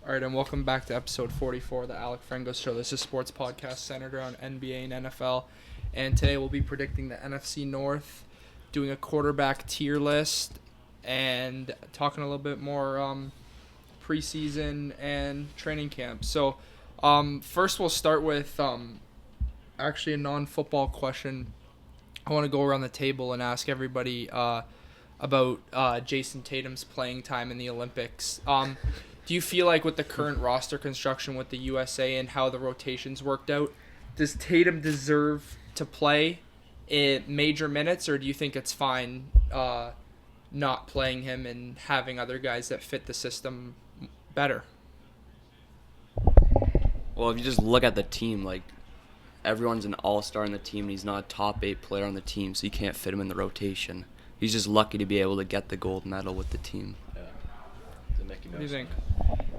All right, and welcome back to episode 44 of the Alec Frengos Show. This is a sports podcast centered around NBA and NFL. And today we'll be predicting the NFC North, doing a quarterback tier list, and talking a little bit more preseason and training camp. So first we'll start with actually a non-football question. I want to go around the table and ask everybody about Jason Tatum's playing time in the Olympics. Do you feel like with the current roster construction with the USA and how the rotations worked out, does Tatum deserve to play in major minutes, or do you think it's fine not playing him and having other guys that fit the system better? Well, if you just look at the team, like, everyone's an all-star in the team, and he's not a top 8 player on the team, so you can't fit him in the rotation. He's just lucky to be able to get the gold medal with the team. Yeah. What do you think?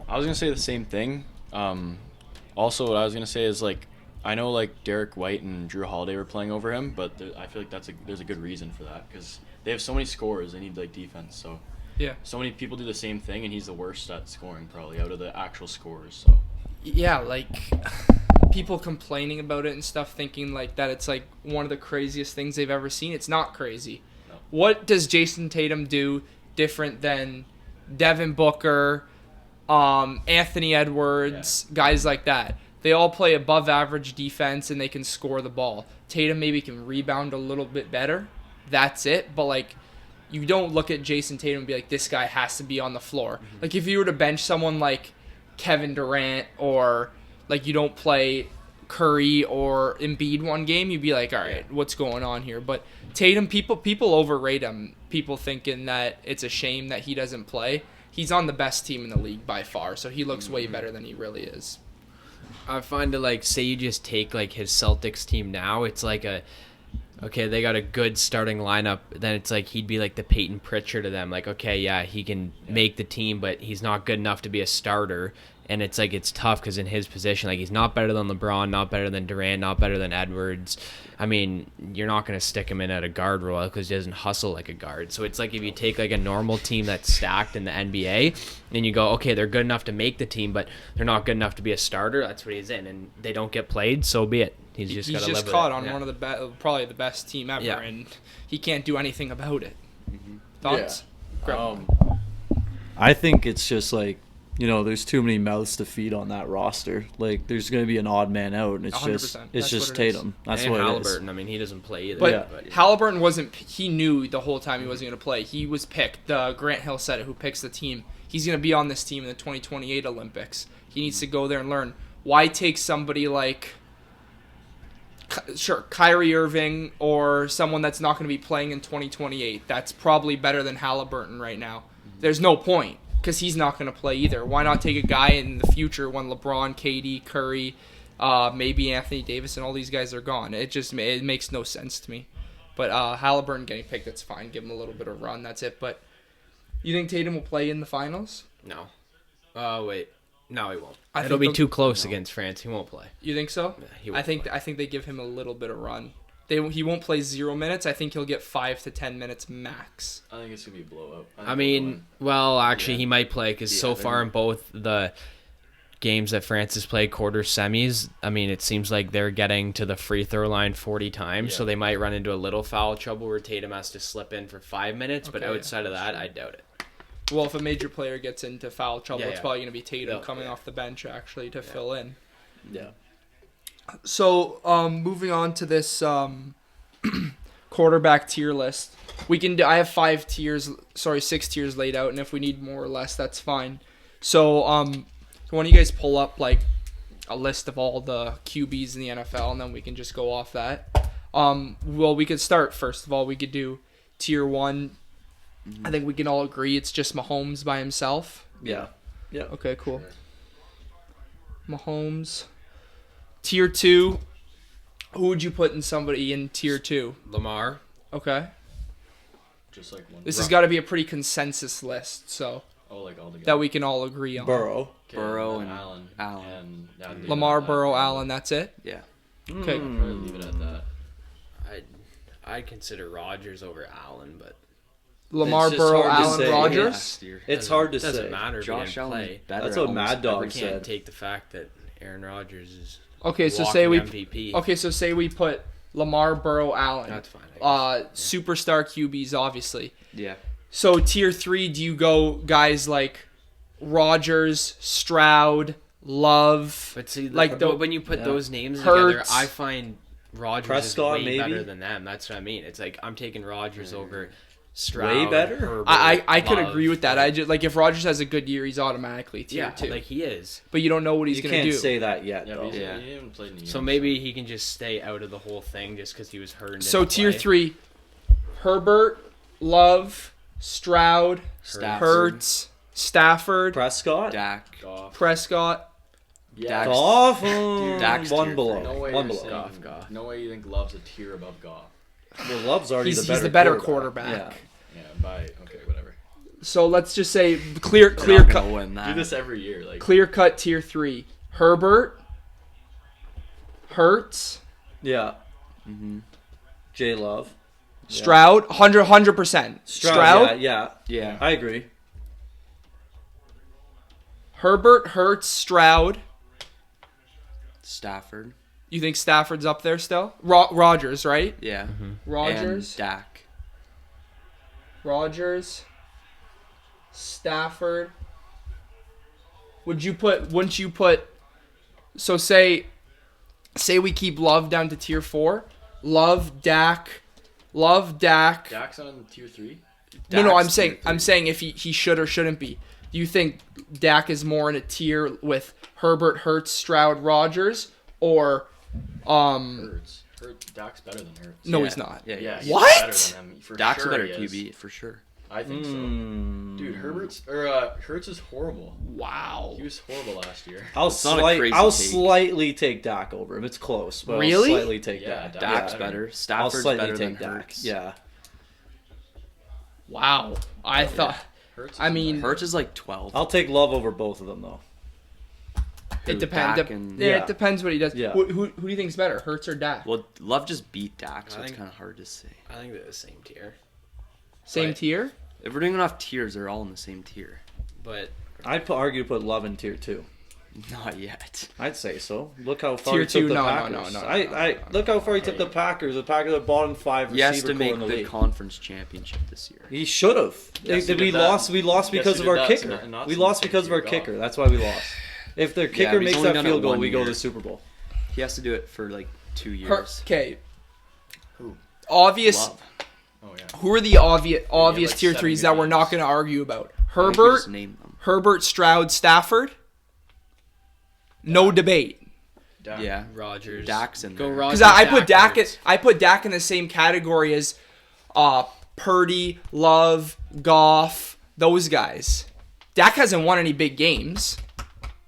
I was going to say the same thing. Also, what I was going to say is, like, I know, like, Derek White and Drew Holiday were playing over him, but I feel like there's a good reason for that because they have so many scorers. They need, like, defense. So many people do the same thing, and he's the worst at scoring probably out of the actual scorers. So yeah, like people complaining about it and stuff, thinking like that it's like one of the craziest things they've ever seen. It's not crazy. No. What does Jason Tatum do different than Devin Booker, Anthony Edwards, guys like that? They all play above average defense and they can score the ball. Tatum maybe can rebound a little bit better. That's it. But like, you don't look at Jason Tatum and be like, this guy has to be on the floor. Mm-hmm. Like if you were to bench someone like Kevin Durant, or like you don't play Curry or Embiid one game, you'd be like, all right, what's going on here? But Tatum, people overrate him. People thinking that it's a shame that he doesn't play. He's on the best team in the league by far, so he looks way better than he really is. I find it like, say you just take like his Celtics team now, it's like okay, they got a good starting lineup, then it's like he'd be like the Peyton Pritchard to them. Like, okay, yeah, he can make the team, but he's not good enough to be a starter. And it's like it's tough because in his position, like he's not better than LeBron, not better than Durant, not better than Edwards. I mean, you're not going to stick him in at a guard role because he doesn't hustle like a guard. So it's like if you take like a normal team that's stacked in the NBA and you go, okay, they're good enough to make the team, but they're not good enough to be a starter. That's what he's in, and they don't get played. So be it. He's just caught on one of the probably the best team ever, and he can't do anything about it. Mm-hmm. Thoughts? Yeah. I think it's just like, there's too many mouths to feed on that roster. Like, there's going to be an odd man out, and it's 100%. just Tatum. That's what Halliburton, it is. I mean, he doesn't play either. But Halliburton wasn't. He knew the whole time he wasn't going to play. He was picked. Grant Hill said it, who picks the team. He's going to be on this team in the 2028 Olympics. He needs to go there and learn. Why take somebody like, Kyrie Irving or someone that's not going to be playing in 2028? That's probably better than Halliburton right now. There's no point. Because he's not going to play either. Why not take a guy in the future when LeBron, KD, Curry, maybe Anthony Davis, and all these guys are gone? It makes no sense to me. But Halliburton getting picked, that's fine. Give him a little bit of run, that's it. But you think Tatum will play in the finals? No. Wait. No, he won't. It'll be too close against France. He won't play. You think so? Yeah, he won't I think they give him a little bit of run. He won't play 0 minutes. I think he'll get 5 to 10 minutes max. I think it's going to be a blowout. Actually, he might play because so far in both the games that France has played, quarter semis, I mean, it seems like they're getting to the free throw line 40 times, so they might run into a little foul trouble where Tatum has to slip in for 5 minutes, but outside of that, I doubt it. Well, if a major player gets into foul trouble, it's probably going to be Tatum coming off the bench, actually, to fill in. Yeah. So, moving on to this quarterback tier list, I have 6 tiers laid out, and if we need more or less, that's fine. So, why don't you guys pull up like a list of all the QBs in the NFL, and then we can just go off that. Well, we could start first of all. We could do tier 1. I think we can all agree it's just Mahomes by himself. Yeah. Yeah. Okay, cool. Mahomes. Tier 2, who would you put in somebody in tier 2? Lamar. Okay. Just like one. This has got to be a pretty consensus list, so like all together. that we can all agree on. Burrow and Allen. And Lamar, Burrow, Allen, that's it? Yeah. Okay. Probably leave it at that. I'd consider Rodgers over Allen, but Lamar, just Burrow, hard to Allen, say. Rodgers. Last year. It's hard to doesn't say. matter if Josh he didn't Allen play. better That's what almost Mad Dog We can't said. take the fact that Aaron Rodgers is Okay, so walking say we MVP. okay, so say we put Lamar, Burrow, Allen. That's fine. I guess. Superstar QBs, obviously. Yeah. So tier 3, do you go guys like Rodgers, Stroud, Love? But see, like but when you put those names Hurts. together, I find Rodgers Prescott, is way maybe? better than them. That's what I mean. It's like I'm taking Rodgers over Stroud. Way better? Herbert, I could Love. agree with that. I just like if Rodgers has a good year, he's automatically tier 2. like he is. But you don't know what he's You going to can't do. say that yet, Yeah, though. but Yeah. he didn't play in the year, So maybe he can just stay out of the whole thing just because he was hurt. and So didn't tier play. 3, Herbert, Love, Stroud, Stafford. Hurts, Stafford, Prescott? Dak. Goff. Prescott. Yeah. Dak's- Goff? Dak's One tier below. No way One you're below. saying Goff. No way you think Love's a tier above Goff. Well, Love's already He's the the better better quarterback. quarterback. Yeah, okay, whatever. So let's just say clear They're not cut. gonna win Do that. this every year, like Clear cut tier 3. Herbert, Hurts, Yeah. Mm-hmm. J Love. Stroud, 100%. Stroud, Yeah. Yeah. I agree. Herbert, Hurts, Stroud. Stafford. You think Stafford's up there still? Rodgers, right? Yeah. Rodgers, And Dak. Rodgers, Stafford. Wouldn't you put, so say we keep Love down to tier 4. Love, Dak. Dak's on tier 3. No, Dak's I'm tier three. saying if he should or shouldn't be. Do you think Dak is more in a tier with Herbert, Hurts, Stroud, Rodgers, or Hurts. Dak's better than Hurts. no, Yeah. he's not. Yeah. Yeah, Yeah. he's What? better than them, for Dak's sure a better he is. QB for sure. I think so. Mm. Dude, Hurts is horrible. Wow. He was horrible last year. I'll It's not a crazy I'll take. slightly take Dak over him. It's close, but Really? I'll slightly take Yeah, Dak. Dak's Yeah. better. I'll Stafford's slightly better than take Dak. Hurts. Yeah. Wow. I thought Hurts. I mean, Hurts is like 12. I'll take Love over both of them, though. it depends. Dak and- Yeah, Yeah. it depends what he does. Yeah. Who do you think's better, Hurts or Dak? Well, Love just beat Dak, so I it's think- kind of hard to say. I think they're the same tier. Same Right. tier? If we're doing enough tiers, they're all in the same tier. But I'd argue to put Love in tier 2. Not yet. I'd say so. Look how far Tier he took two? the No, no, Packers. no, no, I look how far he took the Packers. The Packers are bottom 5 He has receiver to core make in the the league. conference championship this year. He should have. Yes, he we did lost. that. We lost Yes, because he of did our that, kicker. and not We since lost the because of our year kicker. off. That's why we lost. If their kicker but he's makes only that done it field goal, 1 we go to year. the Super Bowl. He has to do it for like 2 years. Okay. Who? Obvious. Love. Oh yeah. Who are the obvious like tier 7 3s that we're games. not going to argue about? I think we Herbert, just name them. Herbert, Stroud, Stafford. No debate. Dak. Yeah. Rodgers. Dak's in Go there. Rodgers. Because I put Hurts. Dak in the same category as Purdy, Love, Goff, those guys. Dak hasn't won any big games.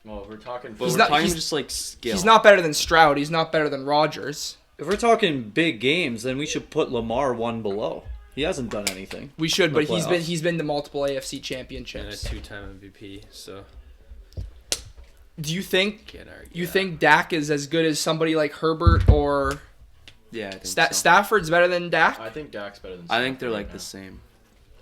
Well, if we're talking. But He's we're not- talking he's- just like skill. He's not better than Stroud. He's not better than Rodgers. If we're talking big games, then we should put Lamar one below. He hasn't done anything. We should, In the but playoffs. he's been to multiple AFC And a championships. 2-time MVP. So Do you think can't argue. you that. think Dak is as good as somebody like Herbert or Yeah, I think so. Stafford's better than Dak? I think Dak's better than. I think they're Stafford like right the now. same.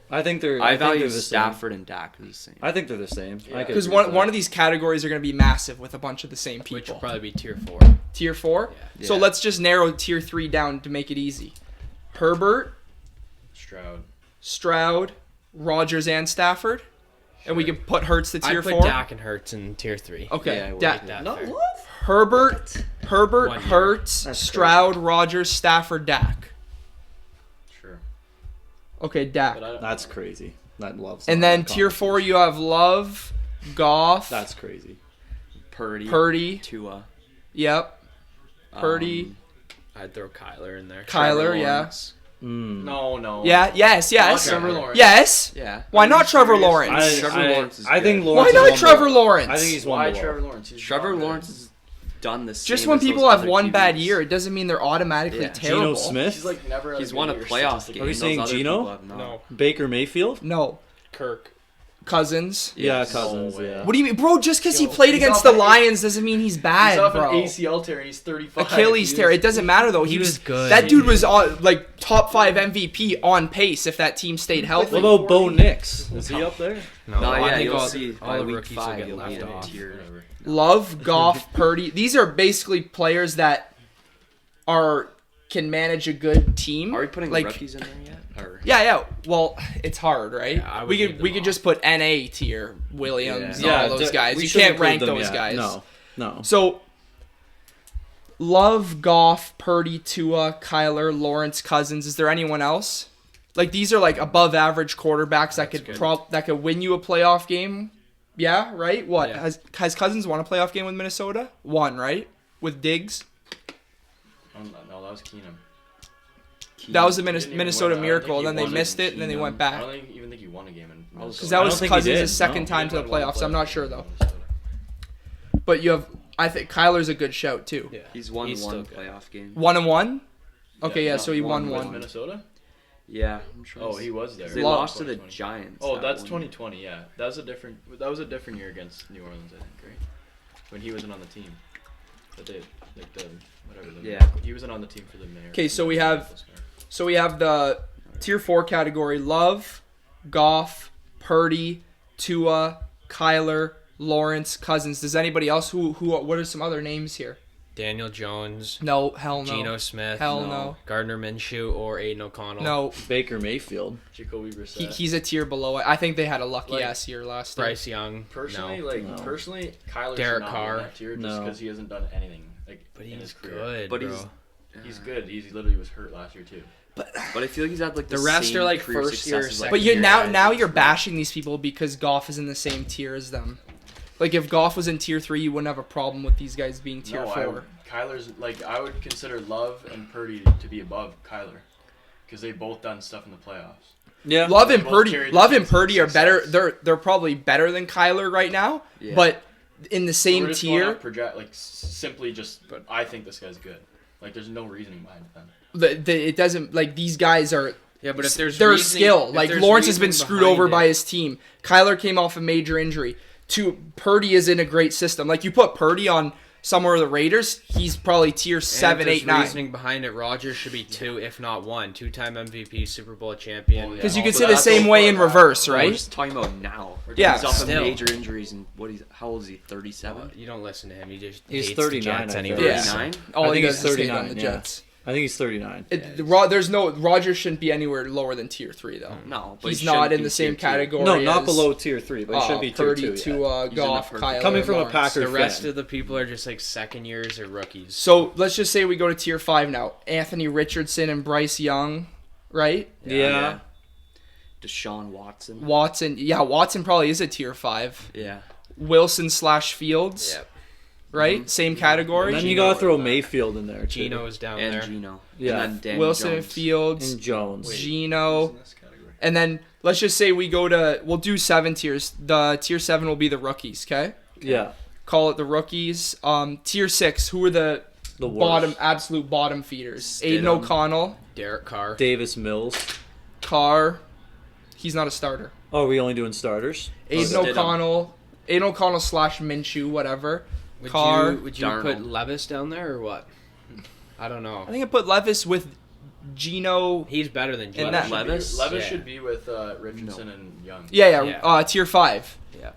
I think they're. I think value they're the Stafford and Dak as the same. Same. I think they're the same. Yeah. I could Because agree with one that. of these categories are going to be massive with a bunch of the same Which will people. probably be tier 4. Tier 4? Yeah. So Yeah. let's just narrow tier 3 down to make it easy. Herbert, Stroud. Stroud, Rodgers, and Stafford. And we can put Hurts to I tier put 4. Dak and Hurts in tier 3. Okay. Yeah, I would Da- like That Not fair. Love. Herbert, 1 year. Hurts, That's Stroud, Rodgers, Stafford, Dak. Sure. Okay, Dak. But I don't. That's crazy. That Love's. And not then in tier conversation. 4, you have Love, Goff, That's crazy. Purdy. Tua. Yep. Purdy. I'd throw Kyler in there. Kyler, Trevor yeah. Lawrence. No. Yeah, yes. Not Trevor Lawrence. Yes. Yeah. Why not Trevor serious? Lawrence? Trevor Lawrence is I good. think Why Lawrence. is not one Trevor below. Lawrence? I think he's one Why below. Trevor Lawrence? He's Trevor not good. Lawrence has done the same. Just when as those people have other one bad QBs. year, it doesn't mean they're automatically Yeah. terrible. Geno Smith. He's like never. had He's good won a year playoff statistically. game. Are we Those saying other Geno? people have not. No. Baker Mayfield. No. Kirk. Cousins. Yeah, Cousins. way. Yeah. What do you mean, bro? Just because he Yo, played he's against off the an Lions doesn't mean he's bad, He's off bro. an ACL tear. He's 35. Achilles tear. It doesn't matter though. He was good. That dude was like top 5 MVP on pace if that team stayed healthy. What about Bo Nix? Is he up there? No, I yeah, think you'll all, see all by the week rookies will 5 get you'll be left in a off. tier. Love, Goff, Purdy. These are basically players that can manage a good team. Are we putting like rookies in there yet? Or Yeah. Well, it's hard, right? Yeah, I would we leave could them we could off. just put NA tier, Williams, Yeah. all those guys. we You shouldn't can't rank include them those yet. guys. No. So, Love, Goff, Purdy, Tua, Kyler, Lawrence, Cousins. Is there anyone else? Like these are like above average quarterbacks that could that could win you a playoff game. Yeah, right. What Yeah. has Cousins won a playoff game with Minnesota? One, right? With Diggs. No, that was Keenum. That was the He didn't even Minnesota win. I don't Miracle, think and he then they won missed it, and then they went I back. don't even think he won a game in Minnesota. Because that I was don't think he Cousins' did, second no. time to the He won one playoffs. I'm not sure playoff though. game in Minnesota. But you have, I think Kyler's a good shout too. Yeah. he's won He's one still good. playoff game. 1-1. Okay, yeah. no, So he won with one. Minnesota? Yeah, I'm sure. Oh, he was there. They Love- lost to the Giants. Oh, that that's one. 2020. Yeah, that was a different year against New Orleans, I think, right? When he wasn't on the team. But they like the whatever. The Yeah. He wasn't on the team for the mayor. Okay, so we have the tier 4 category: Love, Goff, Purdy, Tua, Kyler, Lawrence, Cousins. Does anybody else who what are some other names here? Daniel Jones, No, hell no. Geno Smith, Hell no. Gardner Minshew, or Aiden O'Connell. No, Baker Mayfield. Jacoby Brissett. he's a tier below it. I think they had a lucky Like, ass year last year. Bryce Young. Personally, no. like No. Kyler Derek should not Carr. be in that tier just No. because he hasn't done anything like But in his he's career. good, But bro. He's good. He literally was hurt last year too. But I feel like he's had like The rest same are, like, career first year, successes, like, But you year now guys. you're bashing these people because Goff is in the same tier as them. Like if Goff was in tier 3, you wouldn't have a problem with these guys being tier 4. Kyler's like I would consider Love and Purdy to be above Kyler because they both done stuff in the playoffs. Yeah. Love and Both Purdy, carried the Love and team to Purdy are better. success. They're probably better than Kyler right now. Yeah. But in the So same we're just going tier, off project like simply just. But I think this guy's good. Like there's no reasoning behind it then. it doesn't like these guys are. Yeah, but if there's their reasoning- skill, if like there's Lawrence has been reasoning screwed behind over it- by his team. Kyler came off a major injury. Purdy is in a great system. Like you put Purdy on somewhere of the Raiders, he's probably tier and 7, if 8, there's 9. reasoning behind it, Rodgers should be 2, if not 1. 2-time MVP, Super Bowl champion. Oh, yeah. Because you Oh, could but say the that's same so way far in back. reverse, We're right? just talking about now. Yeah, he's off still. of major injuries and how old is he? 37. You don't listen to him. He just He's hates 39, the Jets I anyway. think. Yeah. 39. All I he think does he's is hate on 39, the yeah. Jets. I think he's 39. There's no Rodgers shouldn't be anywhere lower than tier 3 though. No, but He's he not shouldn't in be the same tier two. category. No, not as, below tier 3, but he should be tier Purdy 2. to Yeah. He's in Goff, the Kyler, Coming from a Lawrence. Packer The rest fan. of the people are just like second years or rookies. So let's just say we go to tier 5 now. Anthony Richardson and Bryce Young, right? Yeah. Deshaun Watson. Watson probably is a tier 5. Yeah. Wilson/Fields, Yep. right? Same category. And then you Geno gotta throw is that. Mayfield in there, too. Gino's down And there. Geno. Yeah. And then Daniel Wilson and Jones. Fields, And Jones. Wait. Geno, Who's in this category? and then let's just say we'll do 7 tiers. The tier 7 will be the rookies, okay? Yeah. Call it the rookies. Tier 6, who are the The worst. absolute bottom feeders? Aiden Stidham. O'Connell, Derek Carr. Davis Mills. Carr. He's not a starter. Oh, are we only doing starters? Aiden Stidham. O'Connell. Aiden O'Connell / Minshew, whatever. Would Carr. you put Darnold. Levis down there or what? I don't know. I think I put Levis with Geno. He's better than And Gino. that- Levis? Levis Yeah. should be with Richardson and Young. Yeah. Yeah. Tier 5. Yeah.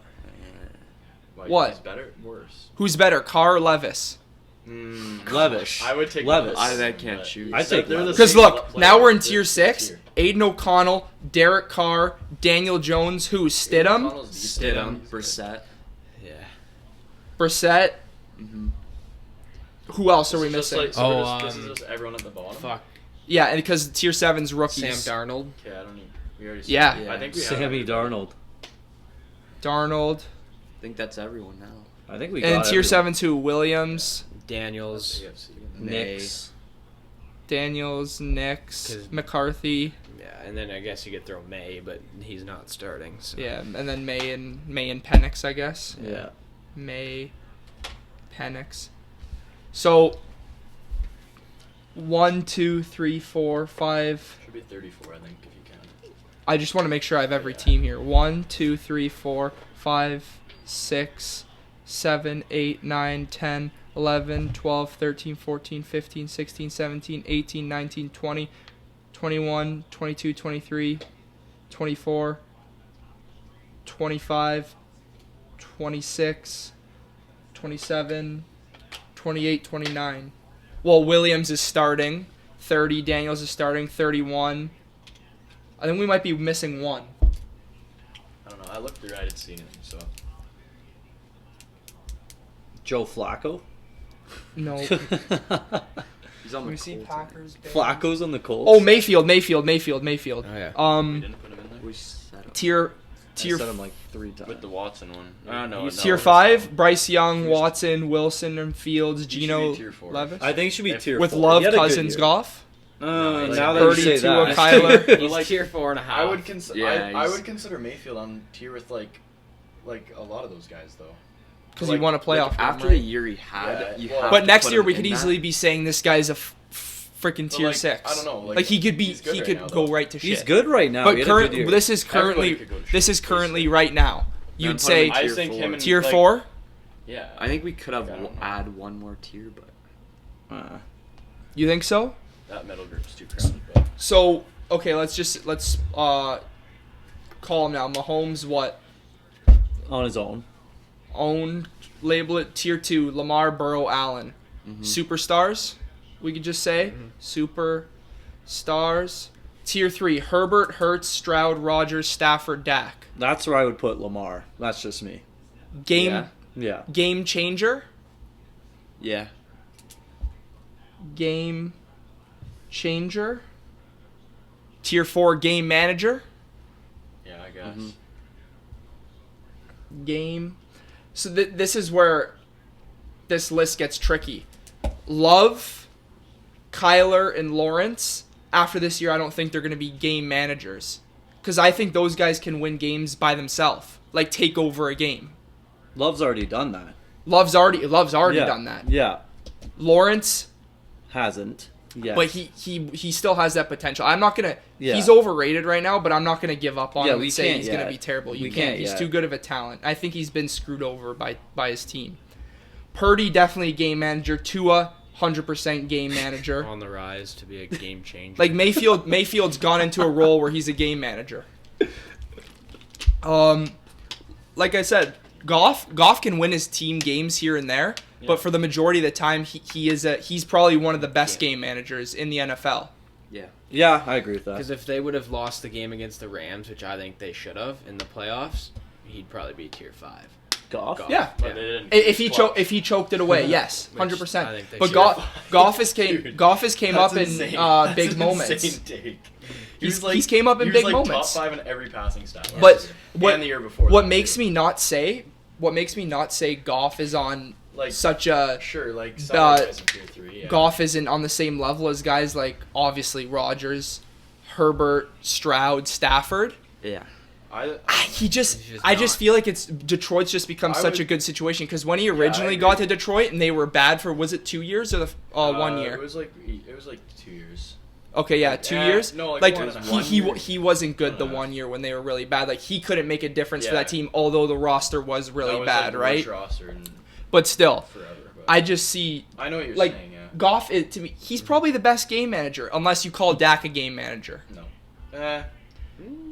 Why, What? He's better? Worse. Who's better, Carr or Levis? Levis. I would take Levis. Levis. I can't choose. I take They're the Levis. Because same look, player. now we're in They're tier the same 6. tier. Aiden O'Connell, Derek Carr, Daniel Jones, who? Stidham, O'Connell's decent. Stidham, Brissett. Yeah. Brissett. Mm-hmm. Who else are we It's just missing? like- so this Oh, is just everyone at the bottom. Fuck. Yeah, and because tier 7's rookies. Sam Darnold. Okay, I don't need. We already. Yeah. Said, I think we have Sammy everybody. Darnold. Darnold. I think that's everyone now. I think we And got tier everyone. 7 too, Williams, Daniels. AFC. Knicks. Daniels, Nix, 'Cause- McCarthy. Yeah, and then I guess you could throw May, but he's not starting. So. Yeah, and then May and Penix, I guess. Yeah. May, Penix. So 1, 2, 3, 4, 5. Should be 34, I think, if you can. I just want to make sure I have every team here. 1, 2, 3, 4, 5, 6, 7, 8, 9, 10, 11, 12, 13, 14, 15, 16, 17, 18, 19, 20, 21, 22, 23, 24, 25, 26, 27, 28, 29. Well, Williams is starting. 30. Daniels is starting. 31. I think we might be missing one. I don't know. I looked through. I didn't see anything. So Joe Flacco. No. He's on Let the me see Colts. Packers. Bears. Flacco's on the Colts. Oh, Mayfield. Oh yeah. we didn't put him in there We set him. Tier I said him like 3 times. with the Watson one. No. Tier 5, Bryce Young, Watson, Wilson, and Fields, He should Geno, be tier 4. Levis. I think it should be tier With 4. Love, He had a good Cousins, year. Goff. No, Now like that you say 32 of that. Kyler. He's like, tier 4.5. I would consider. Yeah, I he's- would consider Mayfield on tier with like a lot of those guys though. Because Like- he won a playoff game, After right? the year he had, Yeah, you well- have But to next put year him we could in easily that. be saying this guy's a freaking But, tier like, 6. I don't know, Like he could be, he's good he right could now, go though. right to shit. He's good right now. But He had a good year. this is Everybody currently could go to this shit, is currently basically. right now. Then You'd put him say in I tier think him four. and tier like, 4. Yeah. I think we could have I don't know. add one more tier, but You think so? That middle group's too crowded. But So okay, let's call him now. Mahomes, what? on his own. Own, label it tier 2. Lamar, Burrow, Allen. Mm-hmm. Superstars. We could just say superstars. Tier 3: Herbert, Hurts, Stroud, Rodgers, Stafford, Dak. That's where I would put Lamar. That's just me. Game Yeah. game changer. yeah. Game changer. Tier 4: Game manager. yeah, I guess. Mhm. Game. So this is where this list gets tricky. Love, Kyler, and Lawrence. After this year, I don't think they're going to be game managers. Because I think those guys can win games by themselves. Like, take over a game. Love's already done that. Love's already Yeah. done that. Yeah. Lawrence, Hasn't. Yeah. but he still has that potential. I'm not going to... Yeah. He's overrated right now, but I'm not going to give up on Yeah, him we and say can't he's going to yet. be terrible. You We can't. can't He's yet. too good of a talent. I think he's been screwed over by his team. Purdy, definitely a game manager. Tua, 100% game manager. On the rise to be a game changer. Like Mayfield's gone into a role where he's a game manager. Like I said, Goff can win his team games here and there, but for the majority of the time, he's probably one of the best game managers in the NFL. Yeah. yeah, I agree with Because that. if they would have lost the game against the Rams, which I think they should have in the playoffs, he'd probably be tier 5. Goff. Goff. Yeah. But they didn't. If he choked it away, yes, Which 100%. I think they But should. Goff has came Dude, up in That's an big insane moments. take. He's came up in he big was like moments. Top 5 in every passing stat. But and the year before. what that, makes too. me not say Goff is on like such a sure like some guys in tier 3. Yeah. Goff isn't on the same level as guys like obviously Rodgers, Herbert, Stroud, Stafford. Yeah. I I just not. feel like it's Detroit's just become I such a would- good situation because when he I originally agree. got to Detroit and they were bad for was it 2 years or the 1 year? It was like 2 years. Okay, yeah, 2 Yeah, years. no, like like one and a half. he 1 year. he wasn't good the 1.5. 1 year when they were really bad. Like he couldn't make a difference for Yeah. that team, although the roster was really That was, bad, like, the right? worst roster in But still, forever. But I just see I know what you're like saying. Yeah. Goff. To me, he's probably the best game manager, unless you call Dak a game manager. No.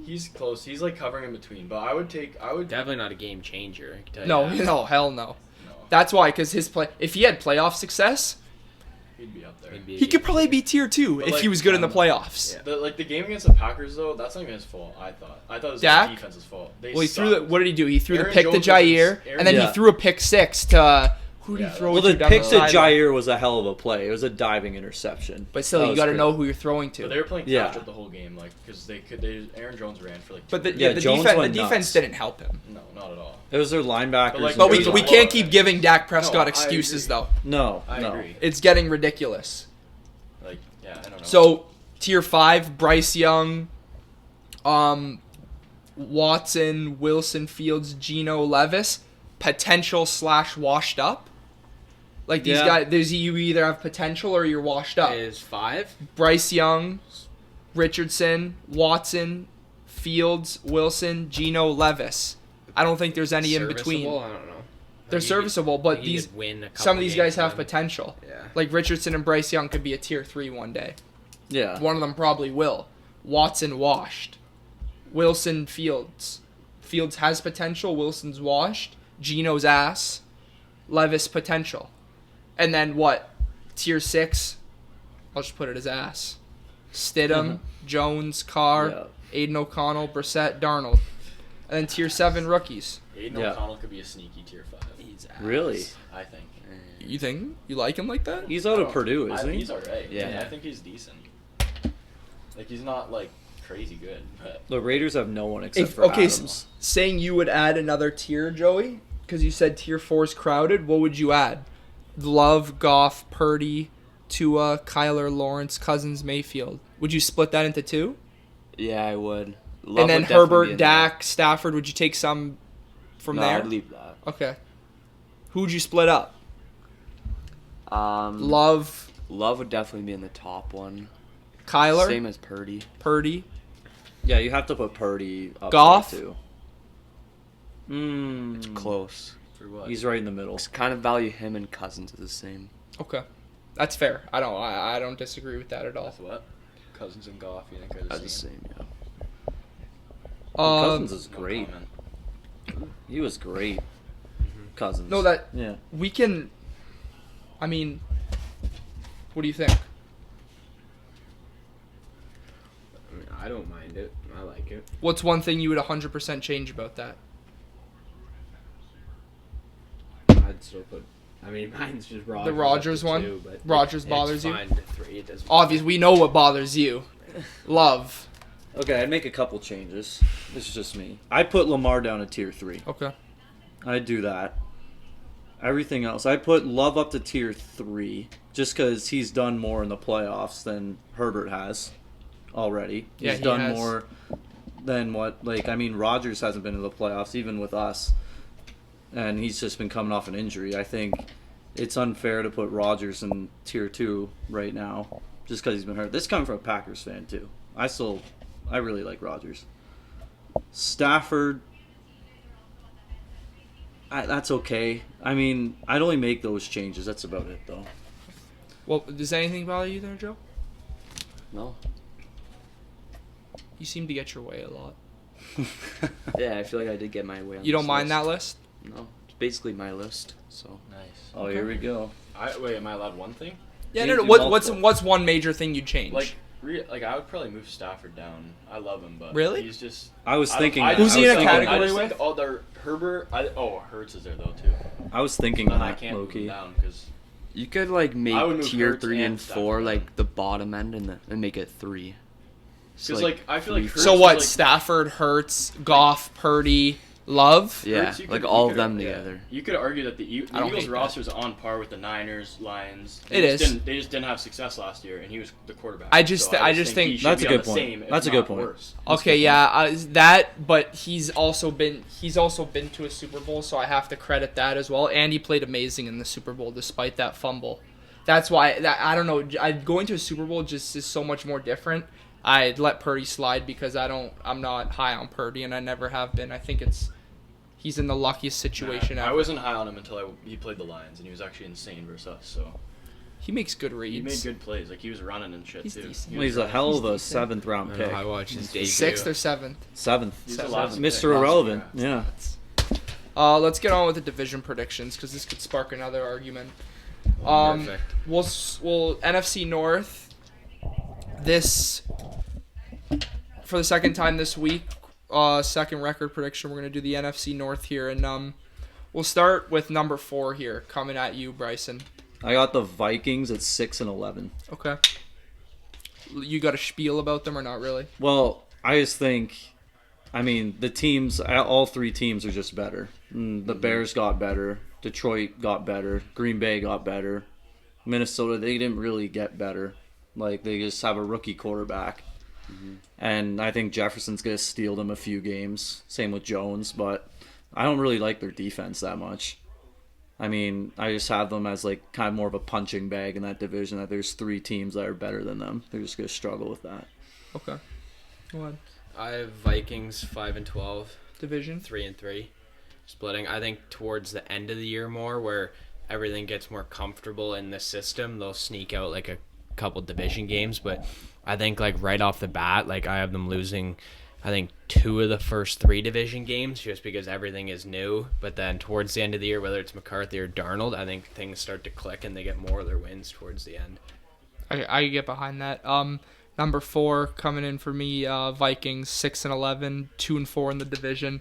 He's close. He's like covering in between. But I would. Definitely not a game changer. I can tell you No, that. no, hell no. No. That's why, because his play. If he had playoff success, He'd be up there. He'd be a he could game probably changer. be tier 2 But, if like, he was good in the playoffs. The game against the Packers though, that's not even his fault. I thought it was Dak? the defense's fault. They Well, he threw sucked. what did he do? He threw the Aaron pick to Jones was Jair, Aaron- and then Yeah. he threw a pick 6 to who did Yeah, he throw Well, it to the down pick to sideline? Jair was a hell of a play. It was a diving interception. But still, That you was got to great. know who you're throwing But to. they were playing Yeah. catch up the whole game, like because Aaron Jones ran for like. But the, 2 yeah, Yeah, the Jones defense, the went defense nuts. didn't help him. No, not at all. It was their linebackers. But, like, and But It we, was we a can't lot. keep giving Dak Prescott I excuses, agree. though. No, I no. agree. It's getting ridiculous. Like yeah, I don't know. So, tier 5, Bryce Young, Watson, Wilson, Fields, Geno, Levis, potential / washed up. Like these Yeah. guys, you either have potential or you're washed up. Is 5? Bryce Young, Richardson, Watson, Fields, Wilson, Geno, Levis. I don't think there's any in between. Serviceable? I don't know. They're serviceable, but They need these to win a couple some of these guys games have for them. potential. Yeah. Like Richardson and Bryce Young could be a tier 3 one day. Yeah. One of them probably will. Watson washed. Wilson, Fields. Fields has potential. Wilson's washed. Geno's ass. Levis potential. And then what? Tier 6? I'll just put it as ass. Stidham, Jones, Carr, Yeah. Aiden O'Connell, Brissett, Darnold. And then tier 7 rookies. Aiden Yeah. O'Connell could be a sneaky tier 5. He's ass. Really? I think. You think? You like him like that? He's out of Purdue, isn't he? He's alright. Yeah. I think he's decent. Like, he's not, like, crazy good, but... The Raiders have no one except If, for okay, Adams. saying you would add another tier, Joey, because you said tier 4 is crowded, what would you add? Love, Goff, Purdy, Tua, Kyler, Lawrence, Cousins, Mayfield. Would you split that into 2? Yeah, I would. Love And then would definitely be Herbert, in Dak, Stafford, would you take some from there. No, there? I'd leave that. Okay. Who would you split up? Love Love, would definitely be in the top one. Kyler, Same as Purdy. Purdy. Yeah, you have to put Purdy up Goff? there, too. It's close. For what? He's right in the middle. Just kind of value him and Cousins as the same. Okay. That's fair. I don't disagree with that at all. With what? Cousins and Goff, you think are As the the same? same, yeah. Cousins is No great. comment. He was great. Cousins. No, that Yeah. we can. I mean, what do you think? I mean, I don't mind it. I like it. What's one thing you would 100% change about that? I'd still put. I mean, mine's just Rodgers. The Rodgers up to one? 2, but Rodgers it's bothers you? fine to 3. It doesn't Obviously, we know what bothers you. Love. Okay, I'd make a couple changes. This is just me. I'd put Lamar down at tier 3. Okay. I'd do that. Everything else, I'd put Love up to tier 3, just because he's done more in the playoffs than Herbert has already. Yeah, He's he done has. more than what, like, I mean, Rodgers hasn't been in the playoffs, even with us. And he's just been coming off an injury. I think it's unfair to put Rodgers in tier 2 right now, just because he's been hurt. This coming from a Packers fan, too. I really like Rodgers. Stafford, that's okay. I mean, I'd only make those changes. That's about it, though. Well, does anything bother you there, Joe? No. You seem to get your way a lot. Yeah, I feel like I did get my way on You don't this mind list. that list? No. It's basically my list, so. Nice. Oh, here we go. Wait, am I allowed one thing? Yeah. You No. do What's multiple. one major thing you'd change? Like I would probably move Stafford down. I love him, but Really? he's just. I was thinking I, that. Who's I he was in a thinking- category I just with? think, oh, they're Herbert. Hurts is there though too. I was thinking And I that, can't move him Loki. down because You could like make I would move tier Hurts 3 and and Stafford 4 down. like the bottom end and make it 3. So, like I feel like three- Hurts so is, what? like- Stafford, Hurts, Goff, Purdy, Love. Yeah, Hurts, you like could- all you of could- them yeah. together. You could argue that the I don't Eagles hate roster is on par with the Niners, Lions. It is. They just didn't have success last year, and he was the quarterback. I just So think he should That's be a on good the point. same, if That's a not good point. worse. Okay, yeah, that. But he's also been to a Super Bowl, so I have to credit that as well. And he played amazing in the Super Bowl despite that fumble. That's why I don't know. Going to a Super Bowl just is so much more different. I'd let Purdy slide because I'm not high on Purdy, and I never have been. I think he's in the luckiest situation I ever. wasn't high on him until he played the Lions, and he was actually insane versus us. So He makes good he reads. made good plays. Like he was running and shit He's too. decent. He Well, was he's a running. hell of a decent. 7th round I don't pick. know. I watched his debut. 6th or 7th. 7th. He's a Seventh. last Mr. pick. Irrelevant. Yeah. Yeah. Let's get on with the division predictions because this could spark another argument. Perfect. We'll NFC North. This for the second time this week. Second record prediction. We're gonna do the NFC North here, and we'll start with number 4 here, coming at you, Bryson. I got the Vikings at 6-11. Okay. You got a spiel about them or not really? Well, I just think, I mean, the teams, all 3 teams are just better. The Bears got better. Detroit got better. Green Bay got better. Minnesota, they didn't really get better. Like, they just have a rookie quarterback. And I think Jefferson's going to steal them a few games. Same with Jones, but I don't really like their defense that much. I mean, I just have them as like kind of more of a punching bag in that division, that there's 3 teams that are better than them. They're just going to struggle with that. Okay. Go ahead. I have Vikings 5-12, division. 3-3, splitting. I think towards the end of the year more, where everything gets more comfortable in the system, they'll sneak out like a couple division games. But I think like right off the bat, like I have them losing, I think 2 of the first 3 division games just because everything is new. But then towards the end of the year, whether it's McCarthy or Darnold, I think things start to click and they get more of their wins towards the end. I get behind that. Number 4 coming in for me, Vikings 6-11, 2-4 in the division.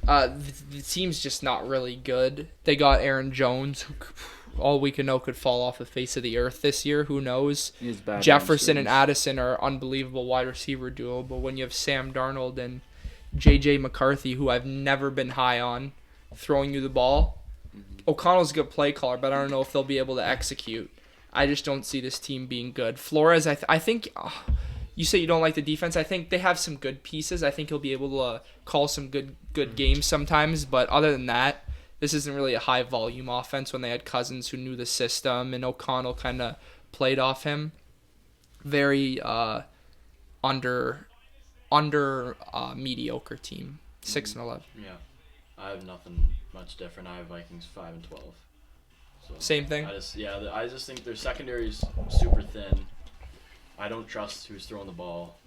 The team's just not really good. They got Aaron Jones, who all we can know could fall off the face of the earth this year. Who knows? Jefferson and Addison are unbelievable wide receiver duo, but when you have Sam Darnold and J.J. McCarthy, who I've never been high on, throwing you the ball, O'Connell's a good play caller, but I don't know if they'll be able to execute. I just don't see this team being good. Flores, I think... you say you don't like the defense. I think they have some good pieces. I think he'll be able to call some good games sometimes. But other than that, this isn't really a high-volume offense when they had Cousins who knew the system, and O'Connell kind of played off him. Very under mediocre team, 6-11. Yeah, I have nothing much different. I have Vikings 5-12. So Same thing. I just think their secondary is super thin. I don't trust who's throwing the ball.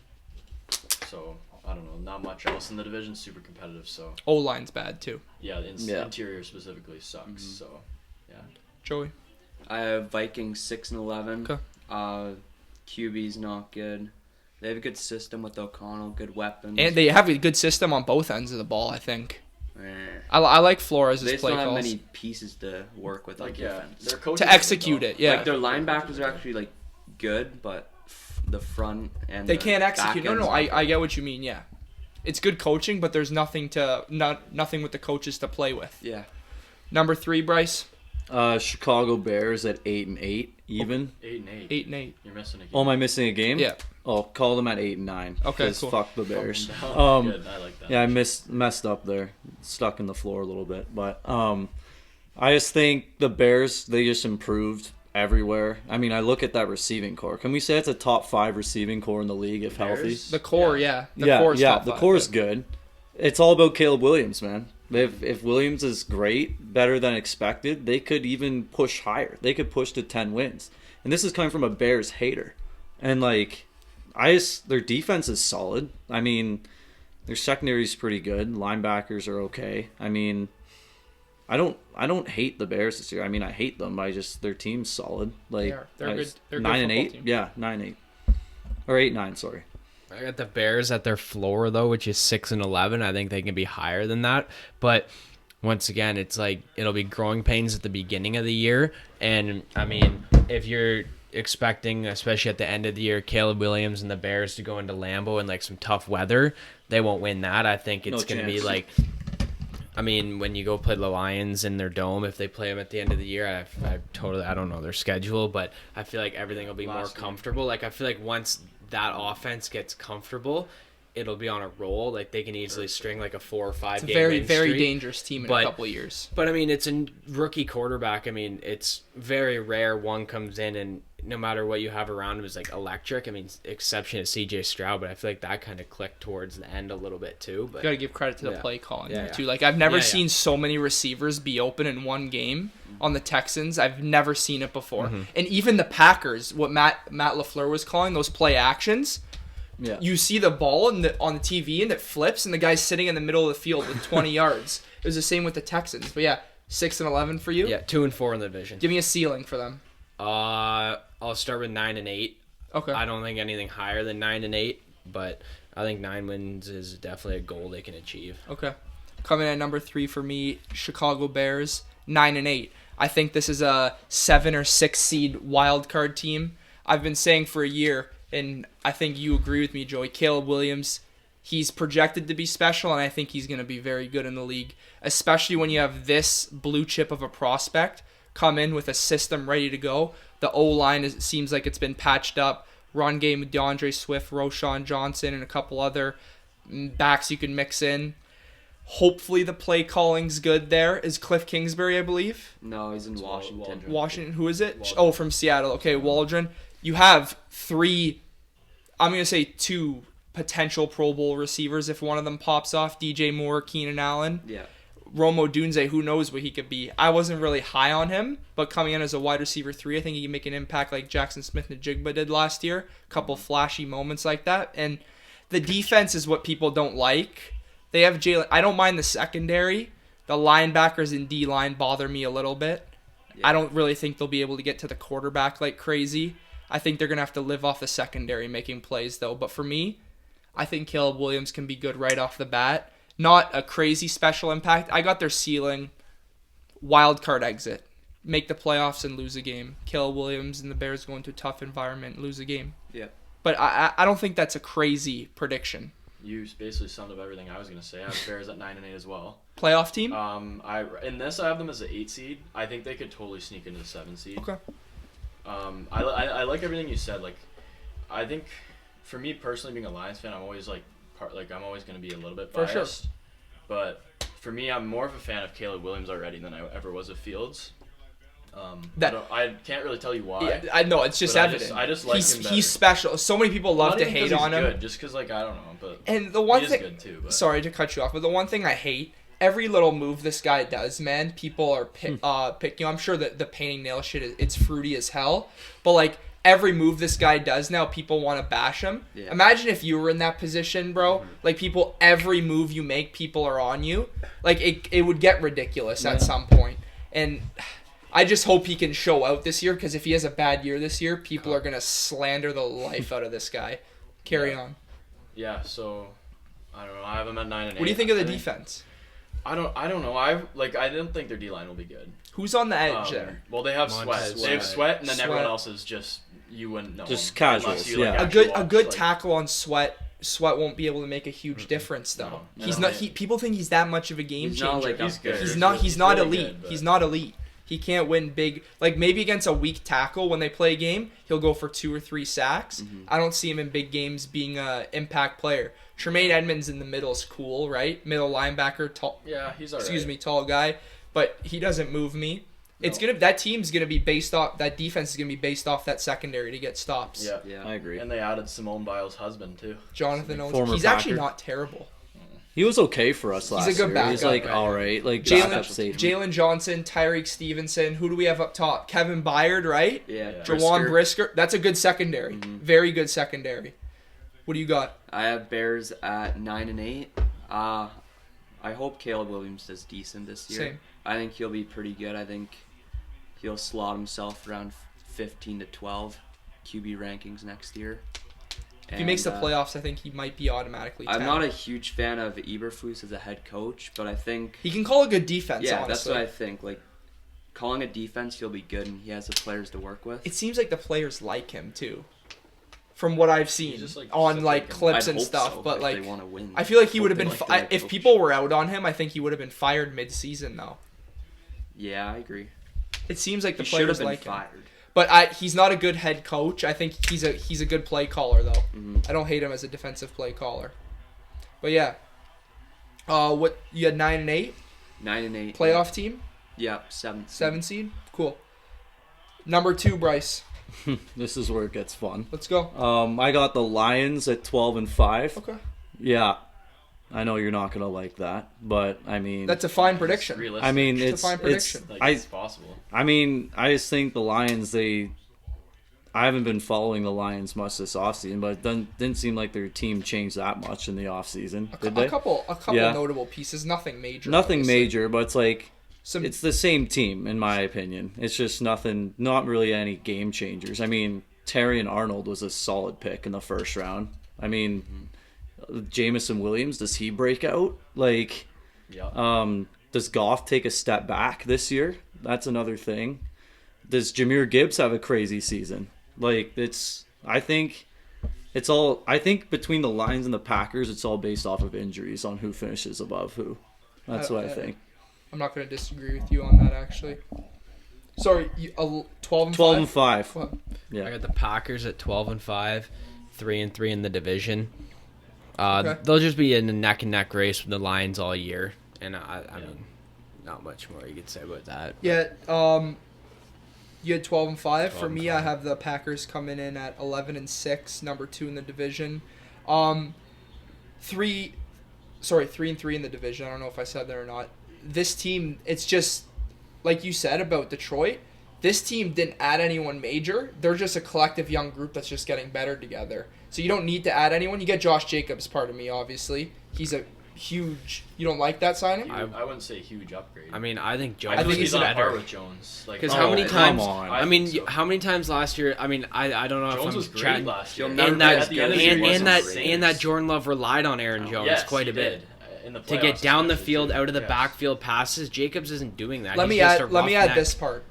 So, I don't know. Not much else in the division. Super competitive, so. O-line's bad, too. Yeah, the interior specifically sucks, so, yeah. Joey? I have Vikings 6-11. Okay. QB's not good. They have a good system with O'Connell, good weapons. And they have a good system on both ends of the ball, I think. Eh. I like Flores' They play just don't have calls. many pieces to work with on defense. Their coaches To execute it, yeah. Like, their linebackers are actually, like, good, but the front and They the can't execute. back No, end's not I get what you mean, yeah. It's good coaching, but there's nothing with the coaches to play with. Yeah. Number 3, Bryce? Chicago Bears at 8-8 even. 8-8. 8-8. You're missing a game. Oh, am I missing a game? Yeah. Oh, call them at 8-9. Okay, 'cause cool. Fuck the Bears. Good, I like that. Yeah, I messed up there, stuck in the floor a little bit, but I just think the Bears, they just improved everywhere. I mean, I look at that receiving core. Can we say it's a top 5 receiving core in the league if healthy? The core, yeah. The Yeah, core's top the 5, core's yeah. good. It's all about Caleb Williams, man. If Williams is great, better than expected, they could even push higher. They could push to 10 wins. And this is coming from a Bears hater. And like, their defense is solid. I mean, their secondary is pretty good. Linebackers are okay. I mean, I don't hate the Bears this year. I mean, I hate them. Their team's solid. Like, They're good. They're a good 9-8. football team. Yeah, 9-8 or 8-9. Sorry. I got the Bears at their floor though, which is 6-11. I think they can be higher than that, but once again, it's like it'll be growing pains at the beginning of the year, and I mean, if you're expecting, especially at the end of the year, Caleb Williams and the Bears to go into Lambeau in like some tough weather, they won't win that. I think it's going to be like, I mean, when you go play the Lions in their dome, if they play them at the end of the year, I don't know their schedule, but I feel like everything will be more comfortable. Like, I feel like once that offense gets comfortable, it'll be on a roll. Like, they can easily string like a 4 or 5 game Very, win very streak. dangerous team in a couple of years. But I mean, it's a rookie quarterback. I mean, it's very rare one comes in and no matter what you have around him is like electric. I mean, exception is CJ Stroud, but I feel like that kind of clicked towards the end a little bit too. But You got to give credit to the play calling Yeah, there yeah. too. Like, I've never seen so many receivers be open in one game on the Texans. I've never seen it before. And even the Packers, what Matt LaFleur was calling those play actions. Yeah. You see the ball on the TV and it flips and the guy's sitting in the middle of the field with 20 yards. It was the same with the Texans. But yeah, 6-11 for you. yeah, 2-4 in the division. Give me a ceiling for them. I'll start with 9-8. Okay. I don't think anything higher than 9-8, but I think 9 wins is definitely a goal they can achieve. Okay. Coming in at number 3 for me, Chicago Bears, 9-8. I think this is a 7 or 6 seed wild card team. I've been saying for a year, and I think you agree with me, Joey, Caleb Williams, he's projected to be special, and I think he's going to be very good in the league, especially when you have this blue chip of a prospect come in with a system ready to go. The O-line seems like it's been patched up. Run game with DeAndre Swift, Roshan Johnson, and a couple other backs you can mix in. Hopefully the play calling's good there. Is Cliff Kingsbury, I believe? No, he's in Washington. Washington, who is it? Waldron. Oh, from Seattle. Okay, Waldron. You have 3, I'm going to say 2 potential Pro Bowl receivers if one of them pops off. DJ Moore, Keenan Allen. Yeah. Romo Dunze, who knows what he could be. I wasn't really high on him, but coming in as a wide receiver 3, I think he can make an impact like Jackson Smith-Njigba did last year. A couple flashy moments like that. And the defense is what people don't like. They have Jalen. I don't mind the secondary. The linebackers and D-line bother me a little bit. Yeah. I don't really think they'll be able to get to the quarterback like crazy. I think they're going to have to live off the secondary making plays, though. But for me, I think Caleb Williams can be good right off the bat. Not a crazy special impact. I got their ceiling. Wild card exit. Make the playoffs and lose a game. Caleb Williams and the Bears go into a tough environment and lose a game. Yeah. But I don't think that's a crazy prediction. You basically summed up everything I was gonna say. I have the Bears at 9-8 as well. Playoff team? I have them as an 8 seed. I think they could totally sneak into the 7 seed. Okay. I like everything you said. Like, I think for me personally, being a Lions fan, I'm always I'm always gonna be a little bit biased. For sure. But for me, I'm more of a fan of Caleb Williams already than I ever was of Fields. I can't really tell you why. Yeah, I know it's just evident. I just like him better. He's special. So many people love Not to even 'cause hate he's on him. Good, just because I don't know, but And the one he thing, is good too. But. sorry to cut you off, but the one thing I hate, every little move this guy does, man, people are picking. I'm sure that the painting nail shit, it's fruity as hell, but like every move this guy does now, people want to bash him. Yeah. Imagine if you were in that position, bro. Like people, every move you make, people are on you. Like it would get ridiculous at some point. And I just hope he can show out this year, because if he has a bad year this year, people are gonna slander the life out of this guy. Carry on. Yeah, so I don't know. I have them at 9-8. What do you think of the defense? I don't know. I don't think their D line will be good. Who's on the edge there? Well, they have Montez Sweat. They have Sweat, and then Sweat. everyone else is just you wouldn't know. Just them, unless casuals, you, like, yeah. actually A watch, good like- tackle on Sweat. Sweat won't be able to make a huge difference though. No. He's No. not. People think he's that much of a game He's changer. not like He's good. He's not really elite. good, but- He's not elite. He can't win big. Like maybe against a weak tackle when they play a game, he'll go for 2 or 3 sacks. I don't see him in big games being a impact player. Tremaine Edmonds in the middle is cool, right? Middle linebacker, tall. Yeah, he's alright. Excuse me, tall guy, but he doesn't move me. It's that team's gonna be based off, that defense is gonna be based off that secondary to get stops. Yeah. Yeah. I agree. And they added Simone Biles' husband too. Jonathan Owens. Former He's actually Packer. not terrible. He was okay for us last He's a good year. He's backup, like right? all right, like backup safety. Jalen Johnson, Tyreek Stevenson. Who do we have up top? Kevin Byard, right? Yeah. Yeah. Jawan Brisker. That's a good secondary. Very good secondary. What do you got? I have Bears at 9-8. I hope Caleb Williams does decent this year. Same. I think he'll be pretty good. I think he'll slot himself around 15 to 12 QB rankings next year. If he makes the playoffs, I think he might be automatically 10. I'm not a huge fan of Eberflus as a head coach, but I think He can call a good defense, yeah, honestly. that's what I think. Like calling a defense, he'll be good, and he has the players to work with. It seems like the players like him, too. From what I've seen just, like, on, just like, like him. clips I'd and hope stuff. so, But, if like, they want to win. I feel like he Hope would have they been... like the right if coach. people were out on him, I think he would have been fired mid-season, though. Yeah, I agree. It seems like the He should have players been like him. fired. But he's not a good head coach. I think he's a good play caller, though. Mhm. I don't hate him as a defensive play caller. But yeah. What you had 9-8 9-8 playoff team, Yeah, 7. 7 seed. Cool. Number 2, Bryce. This is where it gets fun. Let's go. I got the Lions at 12-5. Okay. Yeah, I know you're not gonna like that, but I mean, That's a fine prediction. Realistic. I mean, It's a fine prediction. like, it's possible. I mean, I just think the Lions. I haven't been following the Lions much this offseason, but it didn't seem like their team changed that much in the offseason, did they? A couple Yeah. notable pieces. Nothing major. Nothing obviously. major, but it's like Some it's the same team in my opinion. It's just nothing, not really any game changers. I mean, Terry and Arnold was a solid pick in the first round. I mean, Jamison Williams, does he break out? Like, Yeah. does Goff take a step back this year? That's another thing. Does Jahmyr Gibbs have a crazy season? Like, I think between the Lions and the Packers, it's all based off of injuries on who finishes above who. That's what I think. I'm not going to disagree with you on that, actually. Sorry, 12-5? 12-5. What? Yeah. I got the Packers at 12-5, 3-3 in the division. Okay. They'll just be in a neck and neck race with the Lions all year, and I mean, not much more you could say about that. Yeah, you had 12-5. For me, I have the Packers coming in at 11-6, number 2 in the division. 3 and 3 in the division. I don't know if I said that or not. This team, it's just like you said about Detroit. This team didn't add anyone major. They're just a collective young group that's just getting better together. So you don't need to add anyone. You get Josh Jacobs, part of me, obviously. He's a huge... You don't like that signing? I wouldn't say huge upgrade. I mean, I think Jones I think is he's on par better. with Jones. Because how many times? I mean, so. how many times last year? I mean, I don't know Jones if was I'm great chatting. last year. And that Jordan Love relied on Aaron Jones Yes, quite he a bit. did. In the To get playoffs down the especially, field, too. out of the Yes. backfield passes. Jacobs isn't doing that. Let He's me just a add roughneck. this part.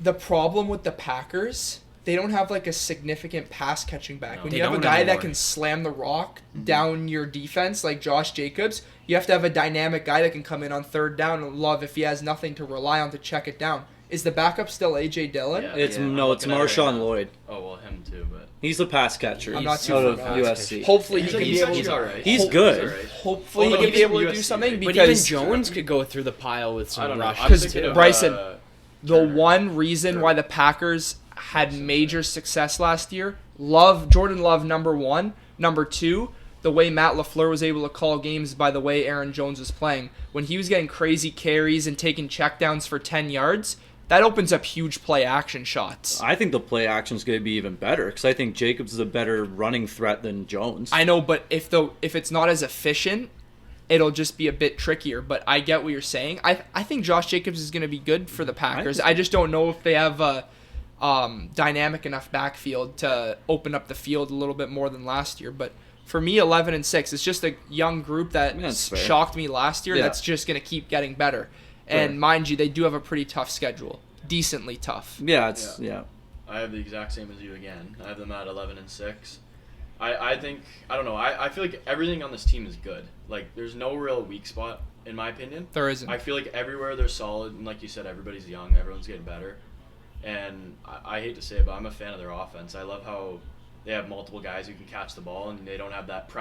The problem with the Packers, they don't have like a significant pass catching back. No. When They you have a don't guy that anymore. can slam the rock down your defense like Josh Jacobs, you have to have a dynamic guy that can come in on third down and Love if he has nothing to rely on to check it down. Is the backup still A.J. Dillon? Yeah. It's I'm no, it's looking at it right Marshawn now. Lloyd. Oh well, him too, but He's the pass catcher. I'm not too out of familiar. USC. Hopefully he's, he can he's be able actually to. alright. He's good. alright. Hopefully Well, he look can be at able to USC, do something right? But even because Jones could go through the pile with I some don't know. rushes. I was thinking Because of, Bryson, the Turner. one reason why the Packers had major success last year, Jordan Love, number one. Number two, the way Matt LaFleur was able to call games by the way Aaron Jones was playing. When he was getting crazy carries and taking checkdowns for 10 yards, that opens up huge play action shots. I think the play action is going to be even better because I think Jacobs is a better running threat than Jones. I know, but if it's not as efficient, it'll just be a bit trickier. But I get what you're saying. I think Josh Jacobs is going to be good for the Packers. I just don't know if they have a dynamic enough backfield to open up the field a little bit more than last year. But for me, 11-6, it's just a young group that That's fair. shocked me last year. Yeah. That's just going to keep getting better. Fair. And mind you, they do have a pretty tough schedule, decently tough. Yeah, I have the exact same as you again. I have them at 11-6. I think I don't know. I feel like everything on this team is good. Like there's no real weak spot in my opinion. There isn't. I feel like everywhere they're solid, and like you said, everybody's young. Everyone's getting better. And I hate to say it, but I'm a fan of their offense. I love how they have multiple guys who can catch the ball, and they don't have that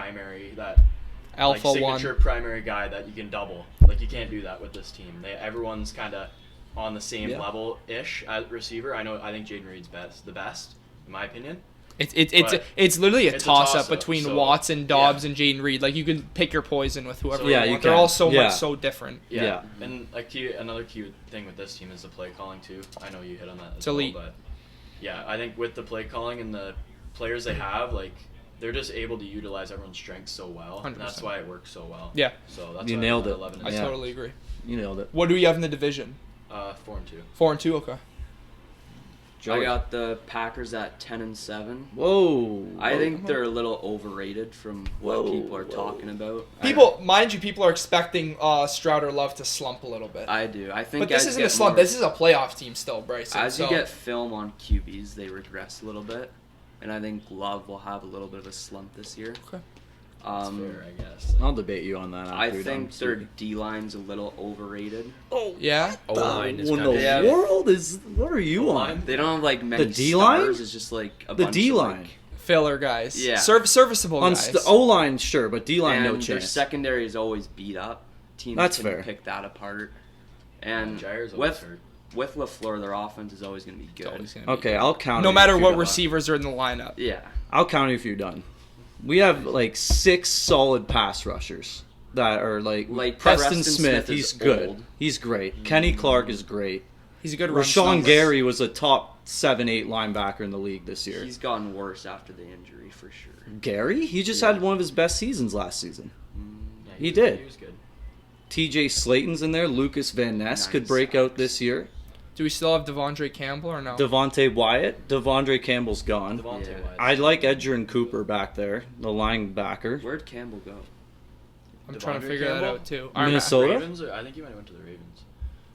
Alpha like, one. signature primary guy that you can double. Like you can't do that with this team. Everyone's kind of on the same level ish at receiver. I think Jaden Reed's the best in my opinion. It's literally a it's a toss-up toss-up, between so, Watson, Dobbs, yeah. and Jaden Reed. Like you can pick your poison with whoever So, you yeah, want. you They're can. all so Yeah. much so different. Yeah. And another key thing with this team is the play calling too. I know you hit on that as It's well, elite. but yeah, I think with the play calling and the players they have, like they're just able to utilize everyone's strengths so well. And 100%. that's why it works so well. Yeah. So that's You why nailed I'm it. at 11 I and Yeah. totally agree. you nailed it. What do we have in the division? 4-2. 4-2. Okay. I got the Packers at 10-7. Whoa. I think they're a little overrated from what Whoa, people are whoa. talking about. Mind you, people are expecting Stroud or Love to slump a little bit. I do. I think. But this as isn't you a get slump. more- This is a playoff team still, Bryson. As you so- get film on QBs, they regress a little bit, and I think Love will have a little bit of a slump this year. Okay. That's Um, fair, I guess. I'll debate you on that. I after you're think done. their D line's a little overrated. Yeah. O-line is What in kind the of Yeah. world is? What are you O-line? on? They don't have like many D-line? stars. It's just like a The bunch D-line. of like, Filler guys. Yeah. Serviceable On guys. the O line, sure, but D line, and no their chance. secondary is always beat up. Teams That's can fair. pick that apart. And Jair's always with hurt. with LaFleur, their offense is always going to be It's good. always gonna be Okay, good. I'll count. No you matter if what you're done. receivers are in the lineup. Yeah. I'll count you if you're done. We have like 6 solid pass rushers that are like Preston Smith. is He's good. old. He's great. Kenny Clark is great. He's a good run Rashawn stopper. Gary was a top 7-8 linebacker in the league this year. He's gotten worse after the injury for sure. Gary? He just Yeah. had one of his best seasons last season. Yeah, He did. He was good. TJ Slayton's in there. Lucas Van Ness could Nice. break out this year. Do we still have Devondre Campbell or no? Devontae Wyatt. Devondre Campbell's gone. Devontae Yeah. Wyatt. I like Edgerrin Cooper back there, the linebacker. Where'd Campbell go? I'm trying to Devondre figure that Campbell? out too. Minnesota? Ravens? I think he might have went to the Ravens.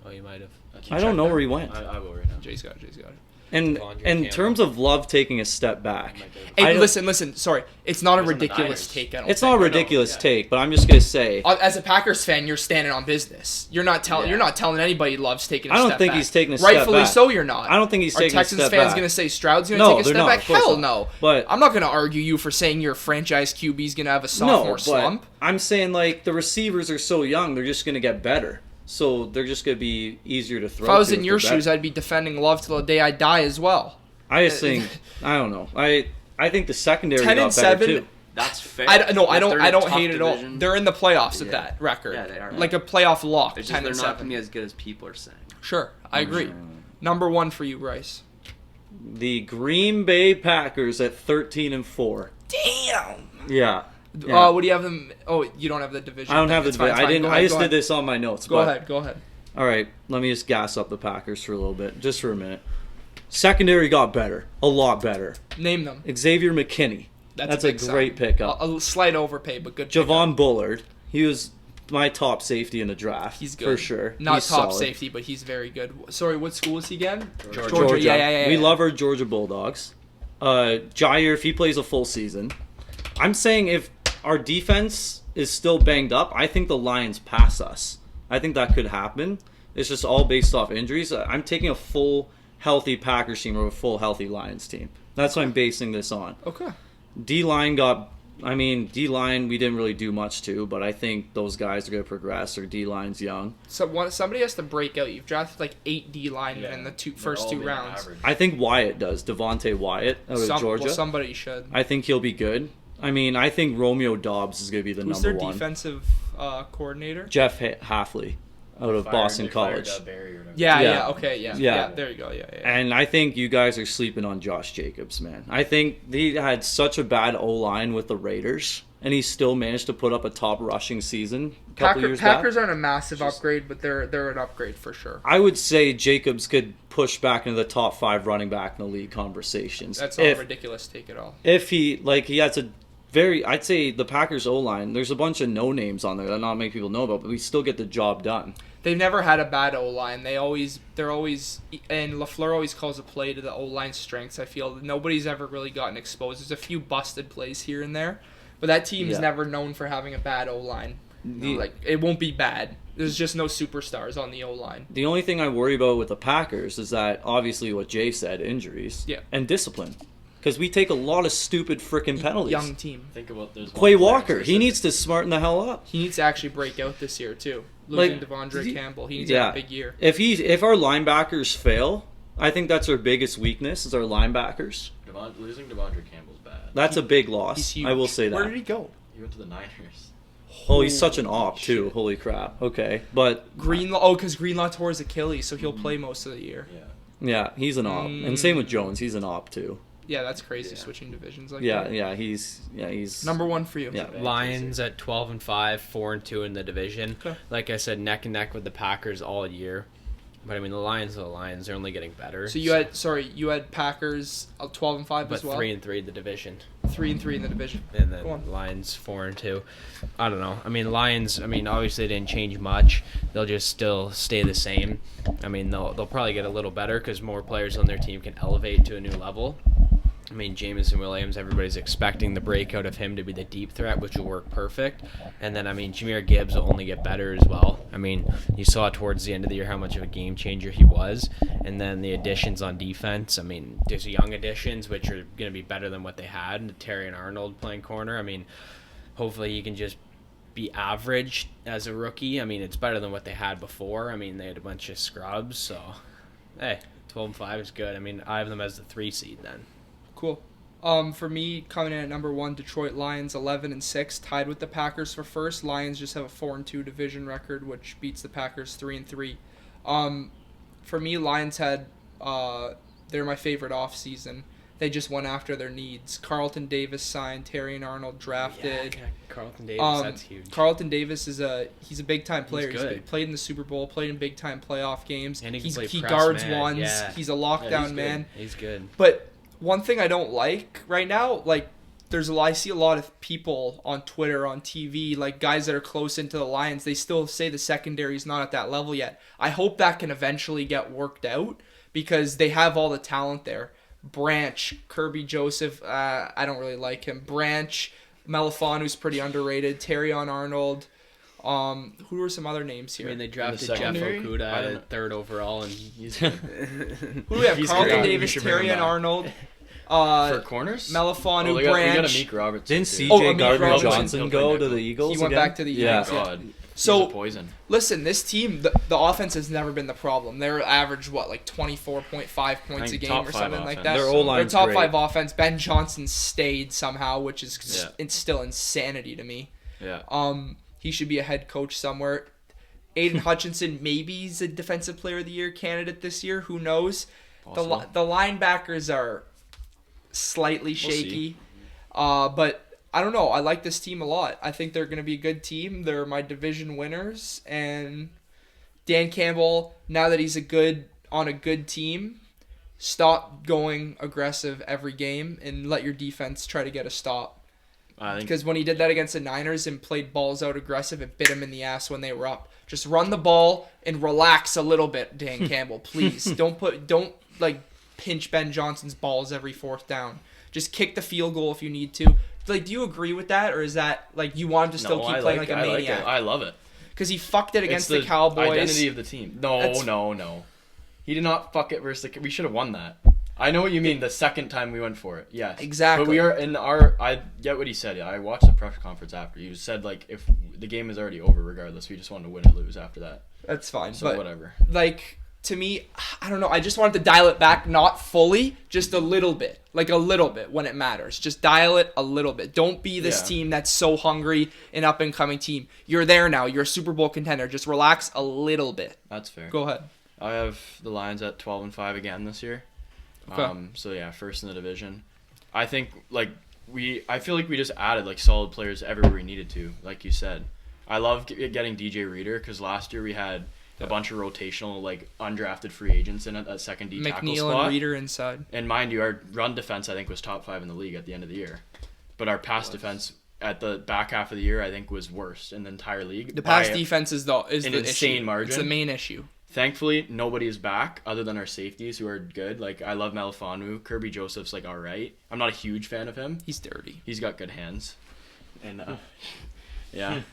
Oh, you might have. I don't know where he went. I will right now. Jay's got it. And Devondre in Campbell. terms of Love taking a step back, He might get it. I Hey, don't- listen. Sorry, it's not a He's on the ridiculous Niners. take. I don't it's think. not a know, ridiculous yeah. take, but I'm just gonna say As a Packers fan, you're standing on business. You're not telling. Yeah. You're not telling anybody Love's taking. I don't step think back. he's taking a step Rightfully back. so. You're not. I don't think he's Are taking a Texans step fans back. gonna say Stroud's gonna No, take a they're step not. back? Of course Hell not. no. But- I'm not gonna argue you for saying your franchise QB's gonna have a no, sophomore but slump. I'm saying like the receivers are so young, they're just gonna get better. So they're just gonna be easier to throw. If I was to in your they're better. shoes, I'd be defending Love till the day I die as well. I just think I don't know. I think the secondary 10 got and better 7. too. That's fair. I don't If they're in a hate tough it at all. division, They're in the playoffs with Yeah. that record. Yeah, they are. Like a playoff lock. It's 10 just they're and not 7. going to be as good as people are saying. Sure, I agree. Number 1 for you, Bryce. The Green Bay Packers at 13-4. Damn. Yeah. What do you have them? Oh, you don't have the division. I don't have the It's fine, it's division. I fine. didn't. Go I ahead, just go did ahead. this on my notes. Go but- ahead. Go ahead. All right, let me just gas up the Packers for a little bit, just for a minute. Secondary got better, a lot better. Name them. Xavier McKinney. That's a big great sign. pickup. A slight overpay, but good. pickup. Javon Bullard. He was my top safety in the draft. He's good for sure. Not He's top solid. safety, but he's very good. Sorry, what school is he again? Georgia. Yeah. We love our Georgia Bulldogs. Jair, if he plays a full season, I'm saying if our defense is still banged up, I think the Lions pass us. I think that could happen. It's just all based off injuries. I'm taking a full healthy Packers team over a full healthy Lions team. That's what I'm basing this on. Okay. D-line, we didn't really do much to, but I think those guys are going to progress. Their D-line's young. So somebody has to break out. You've drafted like 8 D linemen in the first two rounds. I think Wyatt does. Devontae Wyatt out of Georgia. Well, somebody should. I think he'll be good. I think Romeo Dobbs is going to be the Who's number their one. defensive coordinator? Jeff Hafley out of Boston College. Yeah. Okay. Yeah. Yeah. There you go. Yeah. And I think you guys are sleeping on Josh Jacobs, man. I think he had such a bad O-line with the Raiders, and he still managed to put up a top rushing season a couple years back. Packers aren't a massive upgrade, but they're an upgrade for sure. I would say Jacobs could push back into the top 5 running back in the league conversations. That's not a ridiculous take at all. If he has a I'd say the Packers O-line, there's a bunch of no-names on there that not many people know about, but we still get the job done. They've never had a bad O-line. They're always, and LaFleur always calls a play to the O-line strengths. I feel nobody's ever really gotten exposed. There's a few busted plays here and there, but that team's never known for having a bad O-line. It won't be bad. There's just no superstars on the O-line. The only thing I worry about with the Packers is that, obviously what Jay said, injuries and discipline. Because we take a lot of stupid freaking penalties. Young team. Think about there's Quay Walker, he needs to smarten the hell up. He needs to actually break out this year too. Losing Devondre Campbell, he needs to have a big year. If our linebackers fail, I think that's our biggest weakness is our linebackers. Losing Devondre Campbell's bad. That's a big loss. He's huge. I will say that. Where did he go? He went to the Niners. Oh, he's such an op too. Holy crap. Okay, but because Greenlaw tore his Achilles, so he'll play most of the year. Yeah, he's an op, and same with Jones. He's an op too. Yeah, that's crazy switching divisions like Yeah, that. he's Number 1 for you. Yeah. Lions at 12-5, 4-2 in the division. Okay. Like I said, neck and neck with the Packers all year. But I mean, the Lions are the Lions. They're only getting better. So you had Packers 12-5 but as well. 3-3 in the division. 3-3 in the division. And then Lions 4-2. I don't know. I mean, Lions. I mean, obviously they didn't change much. They'll just still stay the same. I mean, they'll probably get a little better because more players on their team can elevate to a new level. I mean, Jameson Williams, everybody's expecting the breakout of him to be the deep threat, which will work perfect. And then, I mean, Jahmyr Gibbs will only get better as well. I mean, you saw towards the end of the year how much of a game changer he was. And then the additions on defense, I mean, there's young additions, which are going to be better than what they had. Terry and Arnold playing corner. I mean, hopefully he can just be average as a rookie. I mean, it's better than what they had before. I mean, they had a bunch of scrubs. So, hey, 12-5 is good. I mean, I have them as the 3 seed then. Cool. For me, coming in at number 1, Detroit Lions 11-6, tied with the Packers for first. Lions just have a 4-2 division record, which beats the Packers 3-3. For me, Lions had they're my favorite off season. They just went after their needs. Carlton Davis signed, Terry and Arnold drafted. Yeah, Carlton Davis, that's huge. Carlton Davis he's a big time player. He's good. Played in the Super Bowl, played in big time playoff games. And he press guards man. ones. Yeah. He's a lockdown man. He's good. But one thing I don't like right now, like I see a lot of people on Twitter, on TV, like guys that are close into the Lions, they still say the secondary is not at that level yet. I hope that can eventually get worked out because they have all the talent there. Branch, Kirby Joseph, I don't really like him. Branch, Melifonu's pretty underrated. Terrion Arnold. Who are some other names here? I mean, they drafted Jeff secondary? Okuda at 3rd overall, and Who do we have? He's Carlton great. Davis, You should bring him Terrion back. Arnold. For corners? Melifonu, we got Branch. Meek Roberts. Didn't too. CJ Amik Gardner Robertson. Johnson go to the Eagles He went again? back to the Yeah. Eagles. God. So poison. listen, this team, the offense has never been the problem. They're average like 24.5 points a game or something like that. Their Their O-line's top great. 5 offense. Ben Johnson stayed somehow, which is Yeah. it's still insanity to me. Yeah. He should be a head coach somewhere. Aiden Hutchinson, maybe he's a defensive player of the year candidate this year. Who knows? Possible. The linebackers are slightly shaky, but I don't know. I like this team a lot. I think they're going to be a good team. They're my division winners, and Dan Campbell, now that he's on a good team, stop going aggressive every game and let your defense try to get a stop. I think Because when he did that against the Niners and played balls out aggressive, it bit him in the ass when they were up. Just run the ball and relax a little bit, Dan Campbell, please. Don't like pinch Ben Johnson's balls every 4th down. Just kick the field goal if you need to. Like, do you agree with that, or is that like you want him to still keep playing like a maniac? I love it. Because he fucked it against It's the Cowboys. Identity of the team. No. He did not fuck it versus we should have won that. I know what you mean. The second time we went for it, yes, Exactly. But we are in our. I get what he said. I watched the press conference after. He said like if the game is already over, regardless, we just wanted to win or lose after that. That's fine. So but whatever. like to me, I don't know. I just wanted to dial it back, not fully, just a little bit, like a little bit when it matters. Just dial it a little bit. Don't be this team that's so hungry, an up and coming team. You're there now. You're a Super Bowl contender. Just relax a little bit. That's fair. Go ahead. I have the Lions at 12-5 again this year. Okay. So yeah, first in the division. I think I feel like we just added like solid players everywhere we needed to, like you said. I love getting DJ Reader because last year we had a bunch of rotational like undrafted free agents in that second D tackle McNeil spot. and Reader inside. And mind you, our run defense I think was top 5 in the league at the end of the year, but our pass defense at the back half of the year I think was worst in the entire league. The pass by defense is the insane issue. margin. It's the main issue. Thankfully, nobody is back other than our safeties who are good. Like, I love Malafanu. Kirby Joseph's, like, all right. I'm not a huge fan of him. He's dirty. He's got good hands. And, yeah.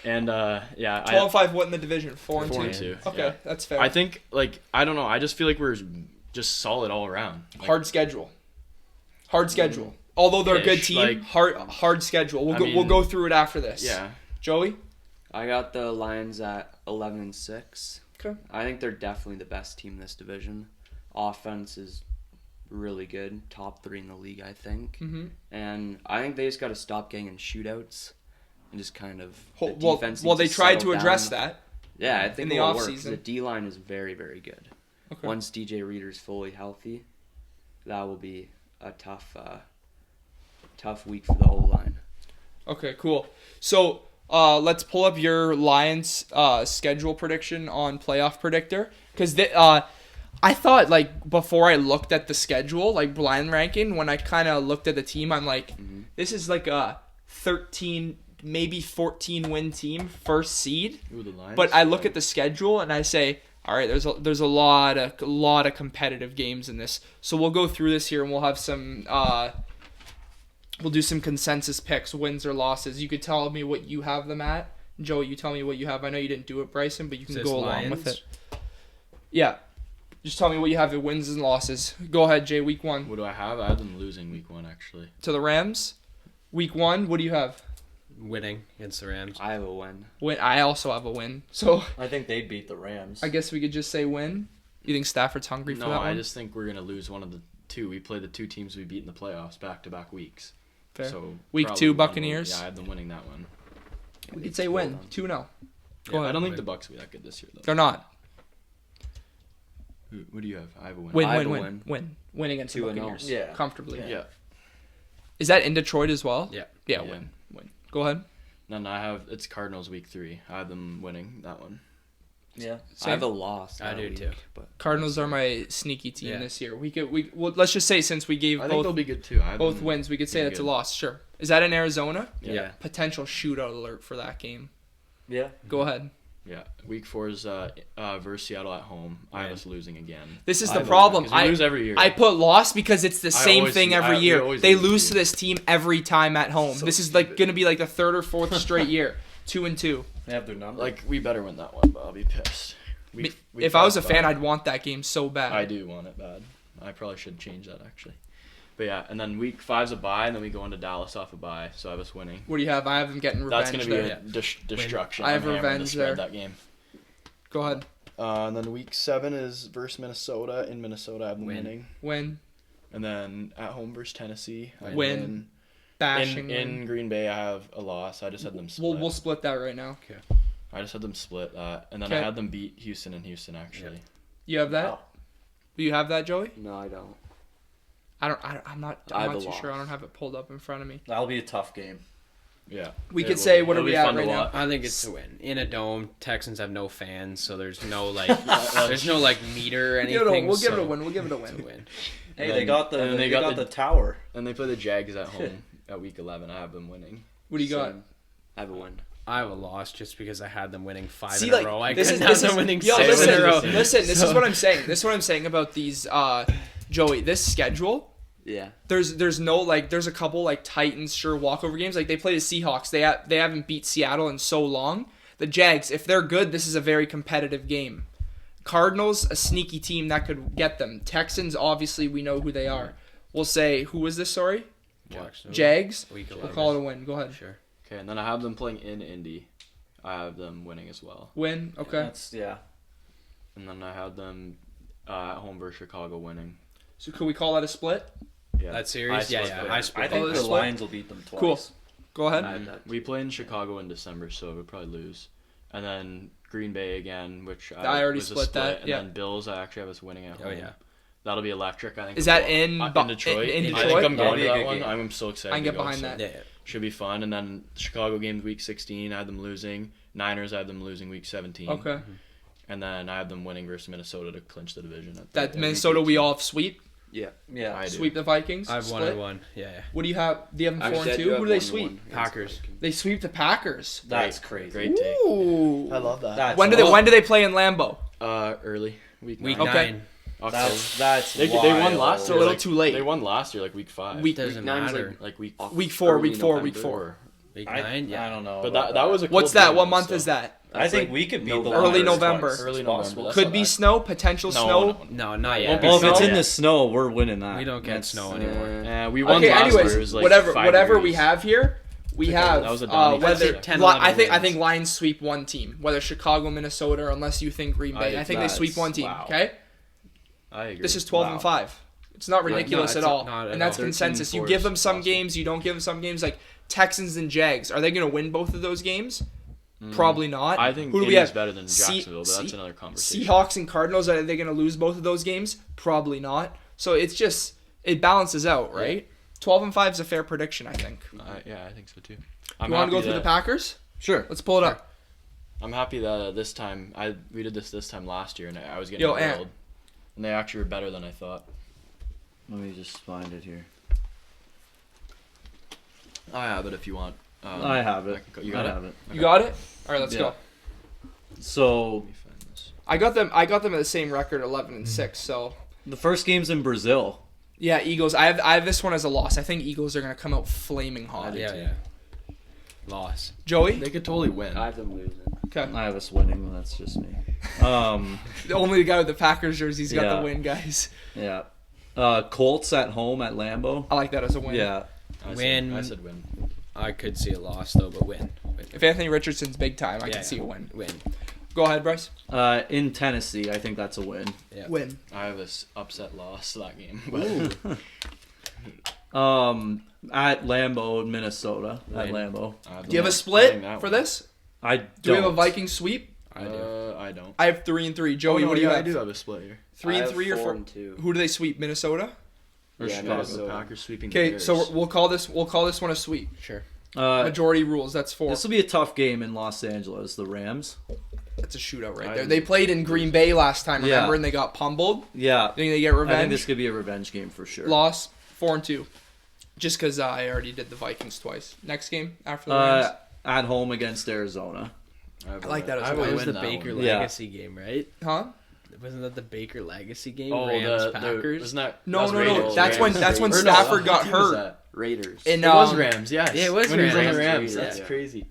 And, yeah. 12-5 what in the division? 4-2? 4-2. Okay, Yeah. that's fair. I think, like, I don't know. I just feel like we're just solid all around. Like, Hard schedule. Although they're a good Ish, team, like- hard schedule. We'll go through it after this. Yeah. Joey? I got the Lions at 11-6. Okay. I think they're definitely the best team in this division. Offense is really good, top 3 in the league, I think. Mm-hmm. And I think they just got to stop getting in shootouts and just kind of the Well, defense. they needs tried settle to address down. that. Yeah, I in think the it will work. offseason. The D line is very, very good. Okay. Once DJ Reader's fully healthy, that will be a tough week for the O line. Okay, cool. So let's pull up your Lions schedule prediction on Playoff Predictor. Because I thought, like, before I looked at the schedule, like, blind ranking, when I kind of looked at the team, I'm like, this is like a 13, maybe 14-win team, first seed. Ooh, the Lions. But I look at the schedule and I say, all right, there's a lot of competitive games in this. So we'll go through this here and we'll have some we'll do some consensus picks, wins or losses. You could tell me what you have them at. Joey, you tell me what you have. I know you didn't do it, Bryson, but you can go along with it. Yeah. Just tell me what you have, the wins and losses. Go ahead, Jay, week 1. What do I have? I have them losing week 1, actually. To the Rams. Week 1, what do you have? Winning against the Rams. I have a win. Win. I also have a win. So I think they'd beat the Rams. I guess we could just say win. You think Stafford's hungry for No, that one? I just think we're going to lose one of the two. We play the 2 teams we beat in the playoffs back-to-back weeks. Fair. So Week probably 2 one will- Buccaneers. Yeah, I have them winning that one. We could say win. 2-0. Go Yeah, ahead. I don't think the Bucks will be that good this year, though. They're not. What do you have? I have a win. Win, I have win, a win, win. Win against the 2-0. Buccaneers. Yeah. Comfortably. Yeah. Is that in Detroit as well? Yeah. Yeah, Yeah. win. Go ahead. No, I have it's Cardinals week 3. I have them winning that one. Yeah. I have a loss. I that do week, too. But Cardinals are my sneaky team Yeah. this year. Well, let's just say since we gave I think they'll both be good too. I have both them wins, we could say being that's a good. loss. Sure. Is that in Arizona? yeah. Potential shootout alert for that game. Yeah. Go ahead. Yeah, week 4 is versus Seattle at home. I have us losing again. This is I the have a problem. win, 'cause we lose every year. I put loss because it's the same always- thing every we year. always They lose. lose to this team every time at home. So this is stupid. gonna be like the 3rd or 4th straight year. 2-2. They have their number. Like we better win that one, but I'll be pissed. If I was a fan, I'd want that game so bad. I do want it bad. I probably should change that actually. But yeah, and then week 5's a bye, and then we go into Dallas off a bye. So I have us winning. What do you have? I have them getting revenge. That's gonna be there. a destruction. I have I'm hammering the revenge spread there. that game. Go ahead. And then week 7 is versus Minnesota. In Minnesota, I have them winning. Win. And then at home versus Tennessee, I Win. Bashing. In Green Bay, I have a loss. I just had them split. We'll split that right now. Okay. I just had them split that, and then Okay. I had them beat Houston in Houston actually. You have that? Wow. Do you have that, Joey? No, I don't. I'm not I have too a loss. sure. I don't have it pulled up in front of me. That'll be a tough game. Yeah. We It could will say be. what are It'll we be at fun to right now? watch. I think it's a win. In a dome, Texans have no fans, so there's no like meter or anything. We'll give it a so win. We'll give it a it's a win. win. Hey, And they then- got and then they got the- the tower. And they play the Jags at home at week 11. I have them winning. What do you got? Same. I have a win. I have a loss just because I had them winning 5 See, in a like, row. I this couldn't is have this them is winning yo, 6 in a row. listen. This is So- what I'm saying. This is what I'm saying about these. Joey, this schedule. Yeah. There's no like there's a couple like Titans sure walkover games like they play the Seahawks they haven't beat Seattle in so long. The Jags, if they're good, this is a very competitive game. Cardinals, a sneaky team that could get them. Texans, obviously we know who they are. We'll say who was this? Sorry, Jacksonville. Jags. Week We'll 11. call it a win. Go ahead. Sure. Okay, and then I have them playing in Indy. I have them winning as well. Win. Okay. That's And then I have them at home versus Chicago winning. So could we call that a split? Yeah. That series? Yeah, split yeah. it. I split I think Oh, the this Lions will beat them twice. Cool. Go ahead. I have that. We play in Chicago in December, so we'll probably lose. And then Green Bay again, which I already was a split that, And yeah. then Bills, I actually have us winning at home. Oh, yeah. That'll be electric. I think. Is as that well. in Detroit? in I Detroit? think I'm That'll going be to a that good one. game. I'm so excited. I can to get go, behind so that. Yeah. Should be fun. And then Chicago games week 16. I had them losing. Niners, I have them losing week 17. Okay. And then I have them winning versus Minnesota to clinch the division. That week Minnesota 18. we all sweep. Yeah. Yeah. I do. Sweep the Vikings. I've split. 1 and 1. Yeah, yeah. What do you have? Do you have them 4 Actually, I and do 2? have Who do they 1-1 sweep? against the Packers. Vikings. They sweep the Packers. That's crazy. Great take. Ooh. I love that. That's When do they play in Lambeau? Early week Week 9. Okay. 9. October. That's They won wild. last It's year. a little like- too late. They won last year, like week 5. Week Doesn't Nine's matter. like week. Week 4, early week 4, November. week 4. Week I 9, yeah. I don't know. But about that was a. What's cool that? game, What month still. is that? I think like we could beat the November. Early Lions November. twice. Early It's November. possible. That's Could not be bad. snow, potential No, snow. No, not Won't yet. be Well, if it's snow. in the snow, we're winning that. We don't get That's- snow anymore. We won Okay, last year. It anyways, was like whatever 5 we degrees. have here, we Like have that was a dummy. whether I'd say 10, I think 11 wins. Lions sweep one team, whether Chicago, Minnesota, or unless you think Green Bay. I think they that's- sweep one team. wow. Okay, I agree. this is 12 and Wow. 5. It's not ridiculous no, at it's all, not at and that's all. 13 consensus. You for give is them some possible. games, you don't give them some games. Like Texans and Jags, are they going to win both of those games? Probably not. I think Who do we Indy's have? better than Se- Jacksonville, but that's Se- another conversation. Seahawks and Cardinals, are they going to lose both of those games? Probably not. So it's just it balances out, right? 12 and 5 is a fair prediction, I think. Yeah, I think so too. You want to go through the Packers? Sure. Let's pull it up. I'm happy that this time we did this time last year, and I was getting Yo, Ant. grilled, and they actually were better than I thought. Let me just find it here. I have it if you want. I have it. You got I it. have it. You got it? All right, let's Yeah. go. So Let me find this. I got them at the same record, 11 and 6. So the first game's in Brazil. yeah, Eagles. I have this one as a loss. I think Eagles are gonna come out flaming hot. Yeah, yeah. Loss. Joey, They could totally win. I have them losing. okay. I have us winning. That's just me. Only the guy with the Packers jersey's got Yeah. the win, guys. Yeah. Colts at home at Lambeau. I like that as a win. Yeah. I said win. I could see a loss, though, but win. If Anthony Richardson's big time, I Yeah, can see a win. Win. Go ahead, Bryce. In Tennessee, I think that's a win. Yeah. Win. I have this upset loss that game. At Lambeau, Minnesota. At Win. Lambeau. Do you have a split for this? I Do don't. we have a Viking sweep? I do. I don't. I have 3 and 3. Joey, Oh, no, what do you yeah, have? I do have a split here. 3 I and have 3 or 4 4? and 2. Who do they sweep? Minnesota. Or Yeah, Chicago. Minnesota. The Packers sweeping the Okay, Bears. so we'll call this one a sweep. Sure. Majority rules. That's 4. This will be a tough game in Los Angeles. The Rams. That's a shootout right I- there. They played in Green Bay last time, remember, Yeah. and they got pummeled. Yeah. Think they get I think revenge? this could be a revenge game for sure. Loss 4 and 2. Just because I already did the Vikings twice. Next game after the Rams. At home against Arizona. I like that as I a will win. That was the that Baker one. Yeah. Legacy game, right? Huh? Wasn't that the Baker Legacy game? Oh, Rams, the Packers? wasn't that? No, that was no, no. Raiders. That's when Rams. Stafford got Who was hurt. that? Raiders. In It was um, Rams, yes. Yeah, it was when he was on the Rams. Rams. Yeah. That's crazy.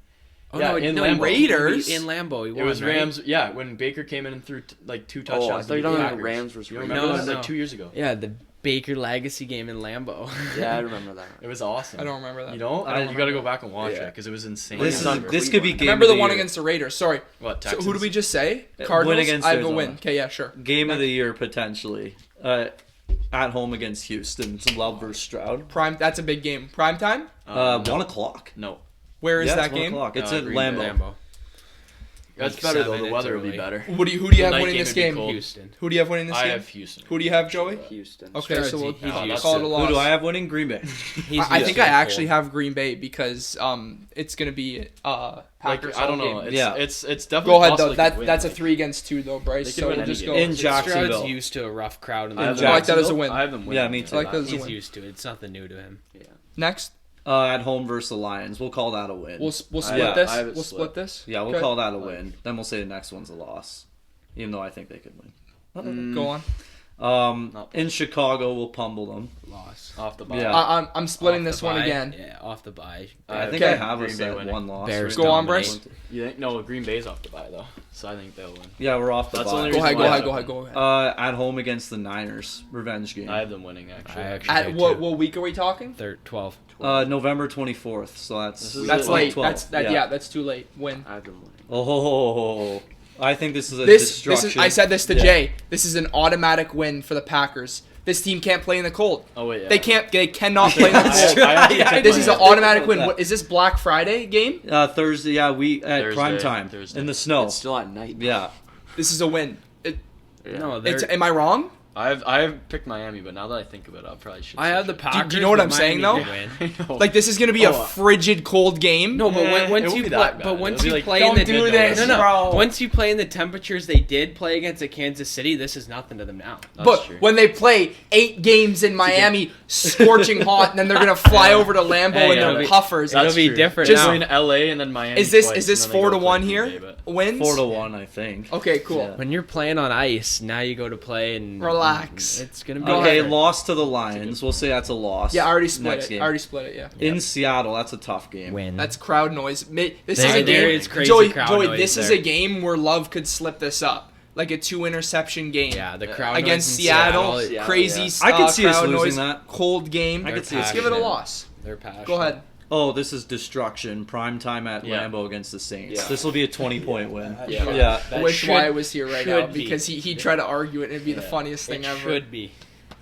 Oh, Yeah, no, in no, Lambeau. Raiders. In Lambeau, he It won, was right? Rams. Yeah, when Baker came in and threw like 2 Oh, touchdowns. I thought you were to talking the about Packers. Rams versus You Raiders. remember No, that? no. Like 2 years ago. Yeah, Baker legacy game in Lambeau. Yeah, I remember that. It was awesome. I don't remember that. You don't? I don't You got to remember go back and watch Yeah. it because it was insane. This on is this could be Cleveland. game. Remember of the the one year. against the Raiders. Sorry. What, So Texans? who did we just say? Win Cardinals? against I have a Arizona. win. Okay, yeah, sure. Game of the year potentially. At home against Houston. It's Love versus Stroud. Prime. That's a big game. Prime time? No. 1 o'clock. No. Where is Yeah, that it's 1 game? o'clock. It's at Green Bay. Lambeau. Lambeau. That's Week better, though. 7, The it's weather will be early. better. Who do you have Night winning game this would be game? cold. Houston. Who do you have winning this I game? have Houston. Who do you have, Joey? Houston. Okay, so we'll He's call used it a to it. loss. Who do I have winning? Green Bay. He's I used think to I it actually cold. have Green Bay because it's gonna be Like, Packers. I don't home know. game. It's, Yeah. it's definitely Go ahead possible though. they could win, That's a like- 3-2 though, Bryce. They could So win we'll any just game. go. In Jacksonville. Stroud's used to a rough crowd in I the have In I like that as a Jacksonville? win. I have them winning. Yeah, me too. I like that as a He's win. used to it. It's nothing new to him. Yeah. Next, At home versus the Lions. We'll call that a win. we'll I split have- this. I have it We'll split. split this. Yeah, we'll Okay. call that a win. Then we'll say the next one's a loss, even though I think they could win. Go on. Not In Chicago, we'll pummel them. Loss. Off the bye. Yeah. I'm splitting Off this the one bye. again. Yeah, off the bye. I think Okay. I have Green us Bay at winning. one loss. Bears Go on, dominate. Bryce. You think? No, Green Bay's off the bye, though. So I think they'll win. Yeah, we're off the That's bye. the only Go reason ahead. Go why I ahead. have Go them. ahead. Go ahead. At home against the Niners. Revenge game. I have them winning, actually. I actually At do what too. what week are we talking? 12. November 24th. So that's This is That's it. late. 12. That's too late. Win. I have them winning. Oh, I think this is a This destruction. is. I said this to Yeah. Jay. This is an automatic win for the Packers. This team can't play in the cold. Oh, wait, yeah. They can't. They cannot play in the I cold. have to take This my is an hand. automatic win. that. What is this Black Friday game? Thursday. Yeah, we at Thursday, prime time Thursday. in the snow. It's still at night. Yeah. This is a win. No, Am I wrong? I've picked Miami, but now that I think of it, I probably should. I have the switch Packers. do you know what but I'm saying, Miami though? could win. it. I know. Like this is gonna be a Oh. frigid cold game. No, but it once won't you be play, that bad. but once It'll be you like- play Don't in the do this, no, bro. once you play in the temperatures they did play against at Kansas City, this is nothing to them now. That's But true. when they play 8 games in Miami, scorching hot, and then they're gonna fly over to Lambeau Hey, in it'll their be- puffers. it'll That's be true. different Just- now. Going to LA and then Miami. Is this twice, and then they 4 go to 1 play here? Green Bay, Wins? 4-1, I think. Okay, cool. Yeah. When you're playing on ice, now you go to play and Relax. It's gonna be Go Okay, ahead. loss to the Lions. We'll say that's a loss. Yeah, I already split Next it. game. I already split it. Yeah. In Seattle, that's a tough game. win. That's crowd noise. This is There- a there game. is crazy Joey, crowd Joey, noise this is there. a game where Love could slip this up, like a 2-interception game. yeah, the crowd Against noise in Seattle, Seattle, crazy yeah. I could see us crowd losing noise, that. cold game. I could see us Let's give it a passionate. loss. They're passionate. Go ahead. Oh, this is destruction. Prime time at Yeah. Lambeau against the Saints. Yeah. This will be a 20-point win. Yeah. Yeah. I That wish should- Wyatt was here right now should be. because he'd try to argue it and it'd be the Yeah. funniest thing It ever. should be. In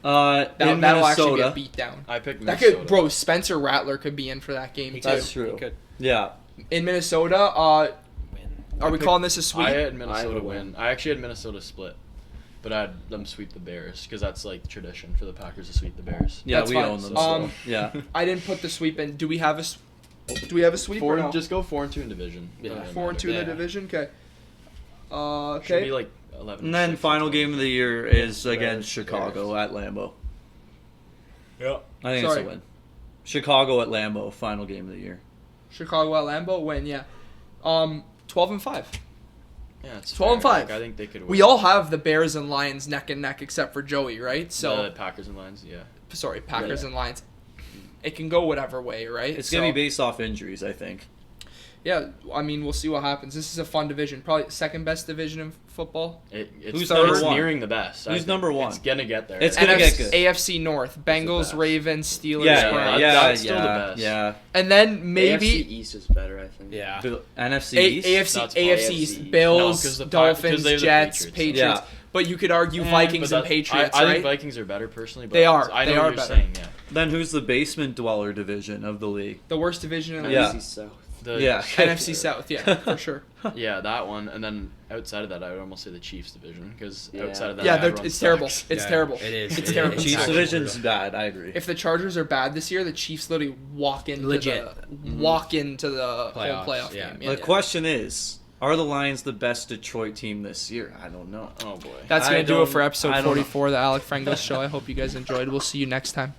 That'll actually Minnesota. be a beatdown. I picked That Minnesota. could, bro. Spencer Rattler could be in for that game too. That's true. He could Yeah. In Minnesota, win. are we picked- calling this a sweep? I had I Minnesota had a win. I actually had Minnesota split, but I had them sweep the Bears because that's like tradition for the Packers to sweep the Bears. Yeah, That's we fine. own them. Um, So. Yeah. I didn't put the sweep in. Do we have a sweep or no? Just go 4-2 in division. Yeah. Doesn't 4-2 in matter. the division. Okay. Should be Okay. like 11. And then final game of the year is Bears, against Chicago Bears. at Lambeau. Yeah. I think Sorry. it's a win. Chicago at Lambeau, final game of the year. Chicago at Lambeau win. Yeah. 12-5. Yeah, it's 12-5. fair. Like, I think they could win. We all have the Bears and Lions neck and neck except for Joey, right? So the Packers and Lions, yeah. sorry, Packers Yeah. and Lions. It can go whatever way, right? It's going to be based off injuries, I think. Yeah, I mean, we'll see what happens. This is a fun division. Probably second best division in football. It's Who's number it's one? nearing the best. I Who's think. number one? It's gonna get there. It's And gonna NFC, get good. AFC North, Bengals, best. Ravens, Steelers, Yeah, Browns. that's still the best. Yeah. And then AFC maybe East is better, I think. Yeah. NFC East? AFC, That's AFC fine. East, AFC. Bills, No, 'cause the Dolphins, 'cause they have the Jets, Patriots. Patriots. Yeah. But you could argue Vikings and Patriots, I right? think Vikings are better personally. But They are. I know They what are you're better. saying. Yeah. Then who's the basement dweller division of the league? The worst division in the Yeah. NFC South. Yeah. NFC South, yeah, for sure. Yeah, that one, and then outside of that, I would almost say the Chiefs division because Yeah. outside of that, Yeah, everyone it's terrible. sucks. It's Yeah, terrible. It is. It's It terrible. is. Chiefs Actually division's brutal. bad, I agree. If the Chargers are bad this year, the Chiefs literally walk into Legit. walk into the whole Playoffs, playoff yeah. game. Yeah, The yeah. question is, are the Lions the best Detroit team this year? I don't know. Oh boy. That's I going to do it don't- for episode I don't know. 44 of the Alec Frengos Show. I hope you guys enjoyed. We'll see you next time.